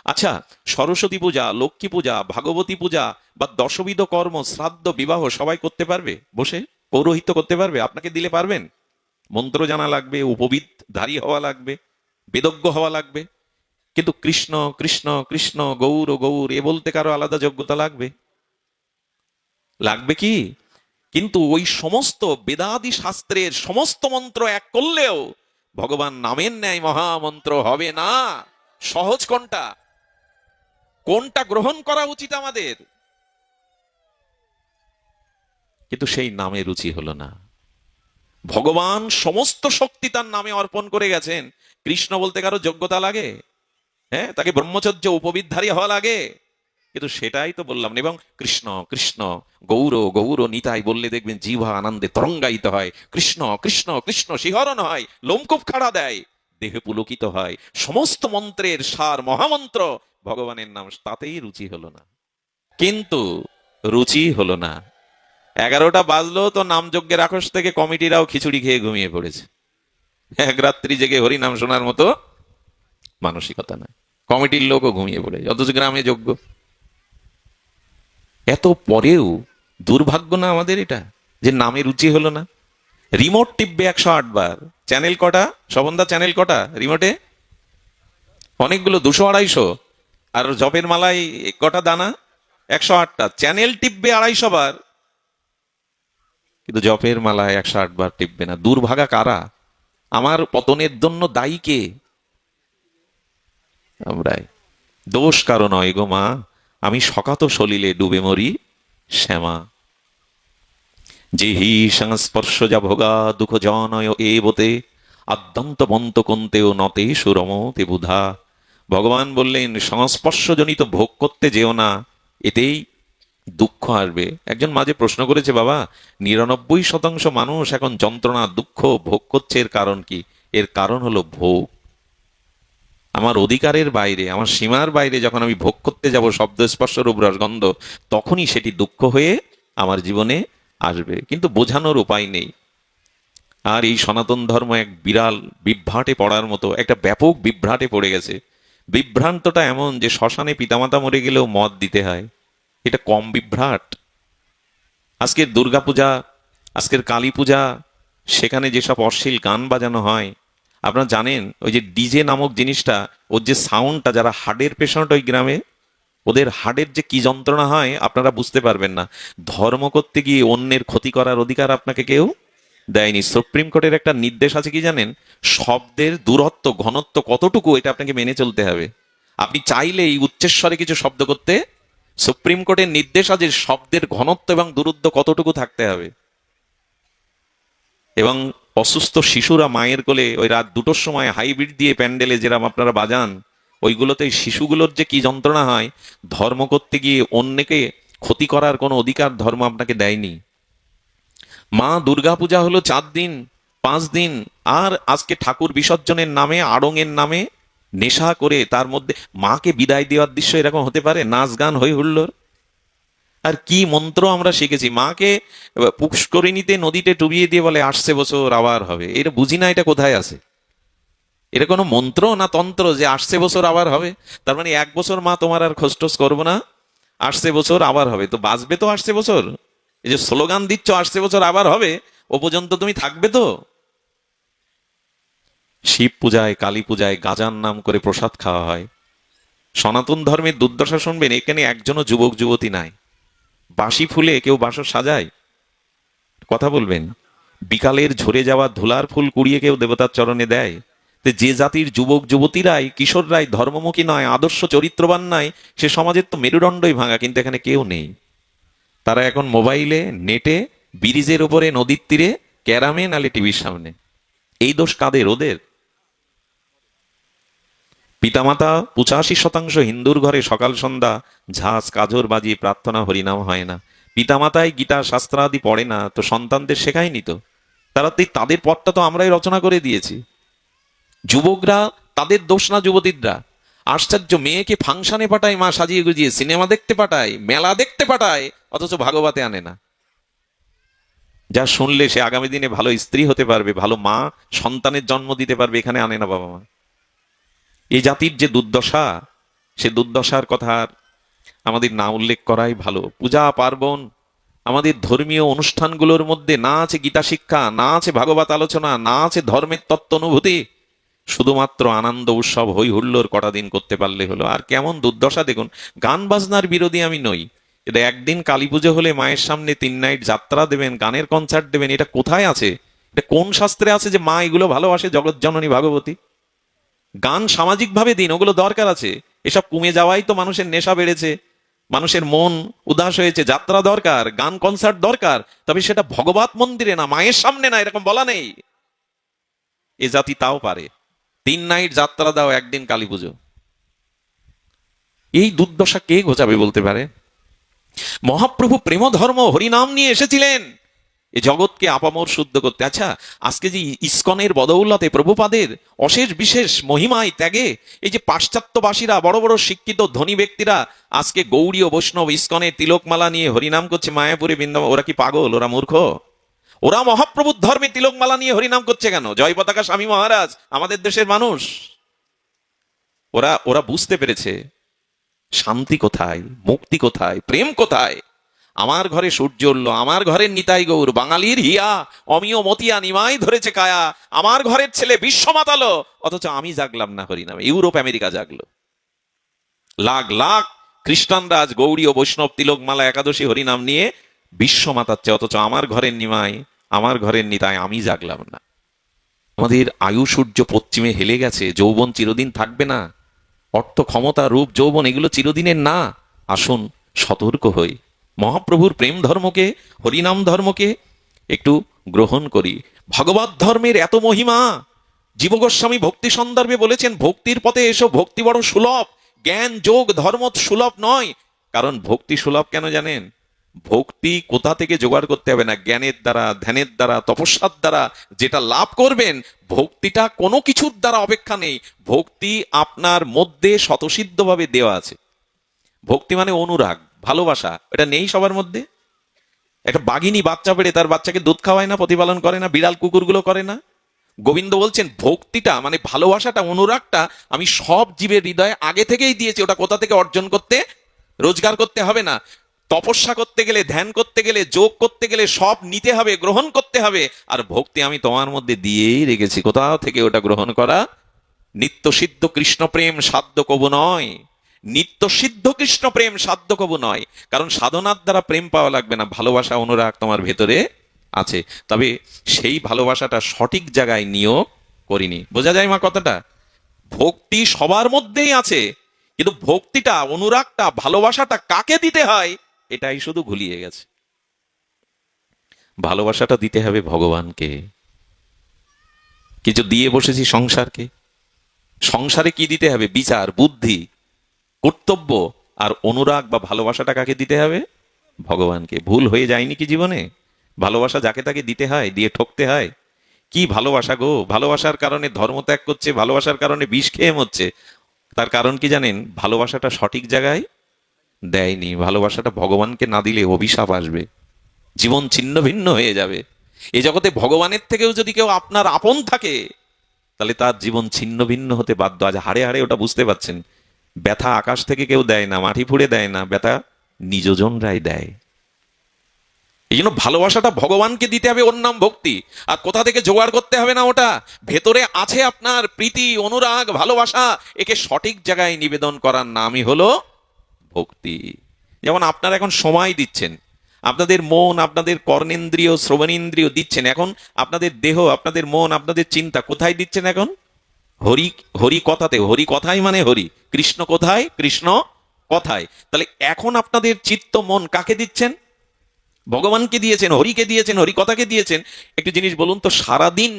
আচ্ছা, সরস্বতী পূজা, লক্ষ্মী পূজা, ভাগবতী পূজা বা দশবিধ কর্ম, শ্রাদ্ধ, বিবাহ সবাই করতে পারবে বসে? পৌরোহিত্য করতে পারবে? আপনাকে দিলে পারবেন? মন্ত্র জানা লাগবে, উপবিদ ধারী হওয়া লাগবে, বেদজ্ঞ হওয়া লাগবে। কিন্তু কৃষ্ণ কৃষ্ণ কৃষ্ণ, গৌর গৌর, এ বলতে কারো আলাদা যোগ্যতা লাগবে? লাগবে কি? কিন্তু ওই সমস্ত বেদাদি শাস্ত্রের সমস্ত মন্ত্র এক করলেও ভগবান নামের ন্যায় মহামন্ত্র হবে না। সহজ কোনটা? কোনটা গ্রহণ করা উচিত আমাদের? কিন্তু সেই নামে রুচি হলো না। ভগবান সমস্ত শক্তি তার নামে অর্পণ করে গেছেন। কৃষ্ণ বলতে কারো যোগ্যতা লাগে? হ্যাঁ, তাকে ব্রহ্মচর্য উপবিদধারী হওয়া লাগে? কিন্তু সেটাই তো বললাম না। এবং কৃষ্ণ কৃষ্ণ গৌর গৌর নিতাই বললে দেখবেন জিহ্বা আনন্দে তরঙ্গায়িত হয়, কৃষ্ণ কৃষ্ণ কৃষ্ণ শিহরণ হয়, লোমকূপ খাড়া দেয়, দেহে পুলকিত হয়, সমস্ত মন্ত্রের সার মহামন্ত্র ভগবানের নাম, তাতেই রুচি হলো না। কিন্তু রুচি হলো না, 11টা বাজলো তো নামযজ্ঞের আখড়া থেকে কমিটিরাও খিচুড়ি খেয়ে ঘুমিয়ে পড়েছে। এক রাত্রি জেগে হরিনাম শোনার মতো মানসিকতা নাই, কমিটির লোকও ঘুমিয়ে পড়েছে, অথচ গ্রামে যজ্ঞ। এত পরেও দুর্ভাগ্য না আমাদের এটা, যে নামে রুচি হলো না। রিমোট টিপবে 108 বার, চ্যানেল কটা সবন্দা, চ্যানেল কটা রিমোটে? অনেকগুলো, 200 250। আর জপের মালায় কটা দানা? 108টা। চ্যানেল টিপবে 250 বার, কিন্তু জপের মালায় 108 বার টিপবে না। দুর্ভাগা কারা? আমার পতনের জন্য দায়ী কে? আমরাই। দোষ কারো নয় গো মা, আমি শকাত সলিলে ডুবে মরি শ্যামা। যেহি সংস্পর্শ যা ভোগা দুঃখ জনয় এবতে, আদ্যন্ত বন্ত কন্তেও নতে সুরমতে বুধা। ভগবান বললেন সংস্পর্শজনিত ভোগ করতে যেও না, এতেই দুঃখ আসবে। একজন মাঝে প্রশ্ন করেছে, বাবা 99% মানুষ এখন যন্ত্রণা দুঃখ ভোগ করছে, এর কারণ কি? এর কারণ হলো ভোগ। আমার অধিকারের বাইরে, আমার সীমার বাইরে যখন আমি ভোগ করতে যাব শব্দ স্পর্শ রূপ রস গন্ধ, তখনই সেটি দুঃখ হয়ে আমার জীবনে আসবে, কিন্তু বোঝানোর উপায় নেই। আর এই সনাতন ধর্ম এক বিরাল বিভ্রাটে পড়ার মতো, একটা ব্যাপক বিভ্রাটে পড়ে গেছে। বিভ্রান্তটা এমন যে শ্মশানে পিতামাতা মরে গেলেও মদ দিতে হয়, এটা কম বিভ্রাট? আজকের দুর্গাপূজা, আজকের কালী পূজা, সেখানে যেসব অশ্লীল গান বাজানো হয়, আপনারা জানেন ওই যে ডিজে নামক জিনিসটা, ওর যে সাউন্ডটা, যারা হার্টের পেশেন্ট ওই গ্রামে, ওদের হার্টের যে কি যন্ত্রণা হয় আপনারা বুঝতে পারবেন না। ধর্ম করতে গিয়ে অন্যের ক্ষতি করার অধিকার আপনাকে কেউ দেয়নি। সুপ্রিম কোর্টের একটা নির্দেশ আছে কি জানেন? শব্দের দূরত্ব ঘনত্ব কতটুকু, এটা আপনাকে মেনে চলতে হবে। আপনি চাইলে এই উচ্চস্বরে কিছু শব্দ করতে, সুপ্রিম কোর্টের নির্দেশ আছে শব্দের ঘনত্ব এবং দূরত্ব কতটুকু থাকতে হবে। এবং অসুস্থ শিশুরা মায়ের কোলে ওই রাত 2টোর সময় হাইব্রিড দিয়ে প্যান্ডেলে যেরকম আপনারা বাজান, ওইগুলোতে শিশুগুলোর যে কি যন্ত্রণা হয়। ধর্ম করতে গিয়ে অন্যকে ক্ষতি করার কোনো অধিকার ধর্ম আপনাকে দেয়নি। মা দুর্গাপূজা হলো 4 দিন 5 দিন, আর আজকে ঠাকুর বিসর্জনের নামে, আড়ংয়ের নামে নেশা করে তার মধ্যে মাকে বিদায় দেওয়ার দৃশ্য এরকম হতে পারে? নাচ গান হই হুল্লোড়। আর কি মন্ত্র আমরা শিখেছি, মাকে পুষ্করিণীতে নদীতে ডুবিয়ে দিয়ে বলে আসছে বছর আবার হবে। এটা বুঝি না, এটা কোথায় আছে? এটা কোনো মন্ত্র না তন্ত্র যে আসছে বছর আবার হবে? তার মানে 1 বছর মা তোমার আর খোঁজটোজ করবো না, আসছে বছর আবার হবে। তো বাঁচবে তো আসছে বছর? এই যে স্লোগান দিচ্ছ আসছে বছর আবার হবে, ও পর্যন্ত তুমি থাকবে তো? শিব পূজায় কালী পূজায় গাজার নাম করে প্রসাদ খাওয়া হয়। সনাতন ধর্মের দুর্দশা শুনবেন, এখানে একজনও যুবক যুবতী নাই। বাসি ফুলে কেউ বাসর সাজায়? কথা বলবেন। বিকালের ঝরে যাওয়া ধুলার ফুল কুড়িয়ে কেউ দেবতার চরণে দেয়? তো যে জাতির যুবক যুবতীরাই, কিশোররাই ধর্মমুখী নয়, আদর্শ চরিত্রবান নয়, সে সমাজের তো মেরুদণ্ডই ভাঙা। কিন্তু এখানে কেউ নেই। তারা এখন মোবাইলে, নেটে, ব্রিজের উপরে, নদীর তীরে, ক্যারামে, নালে টিভির সামনে। এই দোষ কাদের? ওদের? পিতামাতা 85% হিন্দুর ঘরে সকাল সন্ধ্যা ঝাঁজ কাজর বাজিয়ে প্রার্থনা হরিনাম হয় না। পিতামাতাই গীতা শাস্ত্রাদি পড়ে না, তো সন্তানদের শেখায়নি তো। তাদের পথটা তো আমরাই রচনা করে দিয়েছি। যুবকরা, তাদের দোষ না যুবতীরা। আশ্চর্য, মেয়েকে ফাংশনে পাঠায় মা সাজিয়ে গুজিয়ে, সিনেমা দেখতে পাঠায়, মেলা দেখতে পাঠায়, অথচ ভাগবতে আনে না। যা শুনলে সে আগামী দিনে ভালো স্ত্রী হতে পারবে, ভালো মা সন্তানের জন্ম দিতে পারবে, এখানে আনে না বাবা মা। এই জাতির যে দুর্দশা, সে দুর্দশার কথা আর আমাদের না উল্লেখ করাই ভালো। পূজা পার্বণ, আমাদের ধর্মীয় অনুষ্ঠানগুলোর মধ্যে না আছে গীতা শিক্ষা, না আছে ভাগবত আলোচনা, না আছে ধর্মের তত্ত্ব অনুভূতি। শুধুমাত্র আনন্দ উৎসব হই হুল্লোড় কটা দিন করতে পারলে হলো। আর কেমন দুর্দশা দেখুন। গান বাজনার বিরোধী আমি নই, এটা একদিন কালী পুজো হলে মায়ের সামনে 3 নাইট যাত্রা দেবেন, গানের কনসার্ট দেবেন, এটা কোথায় আছে? এটা কোন শাস্ত্রে আছে যে মা এগুলো ভালোবাসে? জগৎ জননী ভাগবতী। গান সামাজিক ভাবে দিন, ওগুলো দরকার আছে। এসব কমে যাওয়াই তো মানুষের নেশা বেড়েছে, মানুষের মন উদাস হয়েছে। যাত্রা দরকার, গান কনসার্ট দরকার, তবে সেটা ভগবত মন্দিরে না, মায়ের সামনে না, এরকম বলা নেই। এ জাতি তাও পারে। 3 নাইট যাত্রা দাও, একদিন কালী পুজো। এই দুর্দশা কে ঘোচাবে বলতে পারে? মহাপ্রভু প্রেম ধর্ম হরিনাম নিয়ে এসেছিলেন এ জগৎকে আপামর শুদ্ধ করতে। আচ্ছা, আজকে যে ইসকনের বদৌলতে প্রভুপাদের অশেষ বিশেষ মহিমায় ত্যাগে এই যে পাশ্চাত্যবাসীরা বড় বড় শিক্ষিত ধনী ব্যক্তিরা আজকে গৌড়ী ও বৈষ্ণব ইসকনের তিলকমালা নিয়ে হরিনাম করছে মায়াপুরে বৃন্দাবন, ওরা কি পাগল? ওরা মূর্খ? ওরা মহাপ্রভুর ধর্মে তিলকমালা নিয়ে হরিনাম করছে কেন? জয় পতাকা স্বামী মহারাজ আমাদের দেশের মানুষ। ওরা ওরা বুঝতে পেরেছে শান্তি কোথায়, মুক্তি কোথায়, প্রেম কোথায়। আমার ঘরে সূর্য উঠল, আমার ঘরের নিতাই গৌর, বাঙালির হিয়া অমিয় মতিয়া নিমাই ধরেছে কায়া, আমার ঘরের ছেলে বিশ্ব মাতালো, অথচ আমি জাগলাম না হরিনামে। ইউরোপ আমেরিকা জাগলো, লাখ লাখ খ্রিস্টানরা আজ গৌড়ী ও বৈষ্ণব তিলকমালা একাদশী হরিনাম নিয়ে বিশ্ব মাতাচ্ছে, অথচ আমার ঘরের নিমাই, আমার ঘরের নিতাই আমি জাগলাম না। আমাদের আয়ু সূর্য পশ্চিমে হেলে গেছে, যৌবন চিরদিন থাকবে না। অর্থ ক্ষমতা রূপ যৌবন এগুলো চিরদিনের না। আসুন সতর্ক হই, মহাপ্রভুর প্রেম ধর্মকে, হরিনাম ধর্মকে একটু গ্রহণ করি। ভগবত ধর্মের এত মহিমা, জীব গোস্বামী ভক্তি সন্দর্ভে বলেছেন, ভক্তির পথে এসো, ভক্তি বড় সুলভ, জ্ঞান যোগ ধর্ম সুলভ নয়। কারণ ভক্তি সুলভ কেন জানেন? ভক্তি কোথা থেকে জোগাড় করতে হবে না, জ্ঞানের দ্বারা, ধ্যানের দ্বারা, তপস্যার দ্বারা যেটা লাভ করবেন, ভক্তিটা কোনো কিছুর দ্বারা অপেক্ষা নেই। ভক্তি আপনার মধ্যে স্বতঃসিদ্ধভাবে দেওয়া আছে। ভক্তি মানে অনুরাগ, ভালোবাসা, এটা নেই সবার মধ্যে। একটা বাঘিনী বাচ্চা পেড়ে তার বাচ্চাকে দুধ খাওয়ায় না, প্রতিপালন করে না, বিড়াল কুকুরগুলো করে না। গোবিন্দ বলছেন ভক্তিটা মানে ভালোবাসাটা, অনুরাগটা আমি সব জীবের হৃদয়ে আগে থেকেই দিয়েছি। ওটা কোথা থেকে অর্জন করতে, রোজগার করতে হবে না। তপস্যা করতে গেলে, ধ্যান করতে গেলে, যোগ করতে গেলে সব নিতে হবে, গ্রহণ করতে হবে। আর ভক্তি আমি তোমার মধ্যে দিয়েই রেখেছি, কোথাও থেকে ওটা গ্রহণ করা। নিত্য সিদ্ধ কৃষ্ণ প্রেম সাধ্য কবু নয়, নিত্য সিদ্ধ কৃষ্ণ প্রেম সাধ্য কবু নয়। কারণ সাধনার দ্বারা প্রেম পাওয়া লাগবে না, ভালোবাসা অনুরাগ তোমার ভেতরে আছে। তবে সেই ভালোবাসাটা সঠিক জায়গায় নিয়োগ করিনি। বোঝা যায় মা কথাটা? ভক্তি সবার মধ্যেই আছে, কিন্তু ভক্তিটা, অনুরাগটা, ভালোবাসাটা কাকে দিতে হয় এটাই শুধু ভুলিয়ে গেছে। ভালোবাসাটা দিতে হবে ভগবানকে। কিছু দিয়ে বসেছি সংসারকে। সংসারে কি দিতে হবে? বিচার, বুদ্ধি, কর্তব্য। আর অনুরাগ বা ভালোবাসাটা কাকে দিতে হবে? ভগবানকে। ভুল হয়ে যায়নি কি জীবনে? ভালোবাসা যাকে তাকে দিতে হয়, দিয়ে ঠকতে হয়। কি ভালোবাসা গো! ভালোবাসার কারণে ধর্ম ত্যাগ করছে, ভালোবাসার কারণে বিষ খেয়ে মরছে। তার কারণ কি জানেন? ভালোবাসাটা সঠিক জায়গায় দেয়নি। ভালোবাসাটা ভগবানকে না দিলে অভিশাপ আসবে, জীবন ছিন্ন ভিন্ন হয়ে যাবে। এ জগতে ভগবানের থেকেও যদি কেউ আপনার আপন থাকে, তাহলে তার জীবন ছিন্ন ভিন্ন হতে বাধ্য। আজ হাড়ে হাড়ে ওটা বুঝতে পারছেন। ব্যথা আকাশ থেকে কেউ দেয় না, মাটি ফুঁড়ে দেয় না, ব্যথা নিজজনরাই দেয়। এই জন্য ভালোবাসাটা ভগবানকে দিতে হবে, ওর নাম ভক্তি। আর কোথা থেকে জোগাড় করতে হবে না, ওটা ভেতরে আছে আপনার প্রীতি, অনুরাগ, ভালোবাসা। একে সঠিক জায়গায় নিবেদন করার নামই হলো ভক্তি। যেমন আপনারা এখন সময় দিচ্ছেন, আপনাদের মন, আপনাদের কর্ণেন্দ্রিয়, শ্রবণেন্দ্রিয় দিচ্ছেন। এখন আপনাদের দেহ, আপনাদের মন, আপনাদের চিন্তা কোথায় দিচ্ছেন? এখন হরি, হরি কথাতে। হরি কথাই মানে হরি। কৃষ্ণ কোথায়? কৃষ্ণ কথায়। তাহলে এখন আপনাদের চিত্ত মন কাকে দিচ্ছেন? ভগবানকে দিয়েছেন, হরিকে দিয়েছেন, হরি কথাকে দিয়েছেন। একটি জিনিস বলুন তো, সারাদিন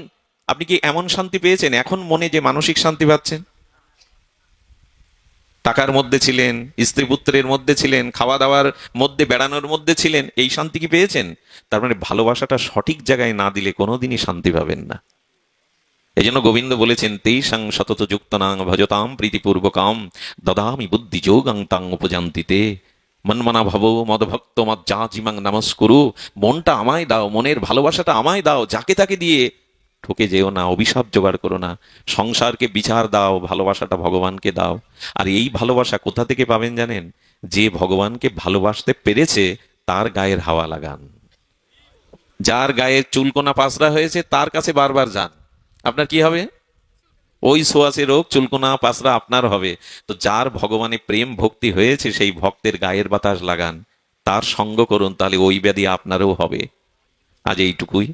আপনি কি এমন শান্তি পেয়েছেন এখন মনে যে মানসিক শান্তি পাচ্ছেন? টাকার মধ্যে ছিলেন, স্ত্রী পুত্রের মধ্যে ছিলেন, খাওয়া দাওয়ার মধ্যে, বেড়ানোর মধ্যে ছিলেন, এই শান্তি কি পেয়েছেন? তার মানে ভালোবাসাটা সঠিক জায়গায় না দিলে কোনোদিনই শান্তি পাবেন না। এই জন্য গোবিন্দ বলেছেন, তেষাং সতত যুক্তনাং ভজতাম প্রীতিপূর্বকাম দদামি বুদ্ধি যোগাং তাং উপজান্তিতে মনমনা ভব মদভক্ত মজ্জাজিমাং নমস্কুরু। মনটা আমায় দাও, মনের ভালোবাসাটা আমায় দাও, যাকে তাকে দিয়ে ঠকে যেও না, অভিশাপ জোগাড় করো না। সংসারকে বিচার দাও, ভালোবাসাটা ভগবানকে দাও। আর এই ভালোবাসা কোথা থেকে পাবেন জানেন? যে ভগবানকে ভালোবাসতে পেরেছে তার গায়ের হাওয়া লাগান। যার গায়ে চুলকোনা পাসরা হয়েছে তার কাছে বারবার যান, আপনার কি হবে? ওই ছোঁয়াচে রোগ, চুলকোনা পাসরা আপনার হবে। তো যার ভগবানে প্রেম ভক্তি হয়েছে সেই ভক্তের গায়ের বাতাস লাগান, তার সঙ্গ করুন, তাহলে ওই ব্যাধি আপনারও হবে। আজ এইটুকুই।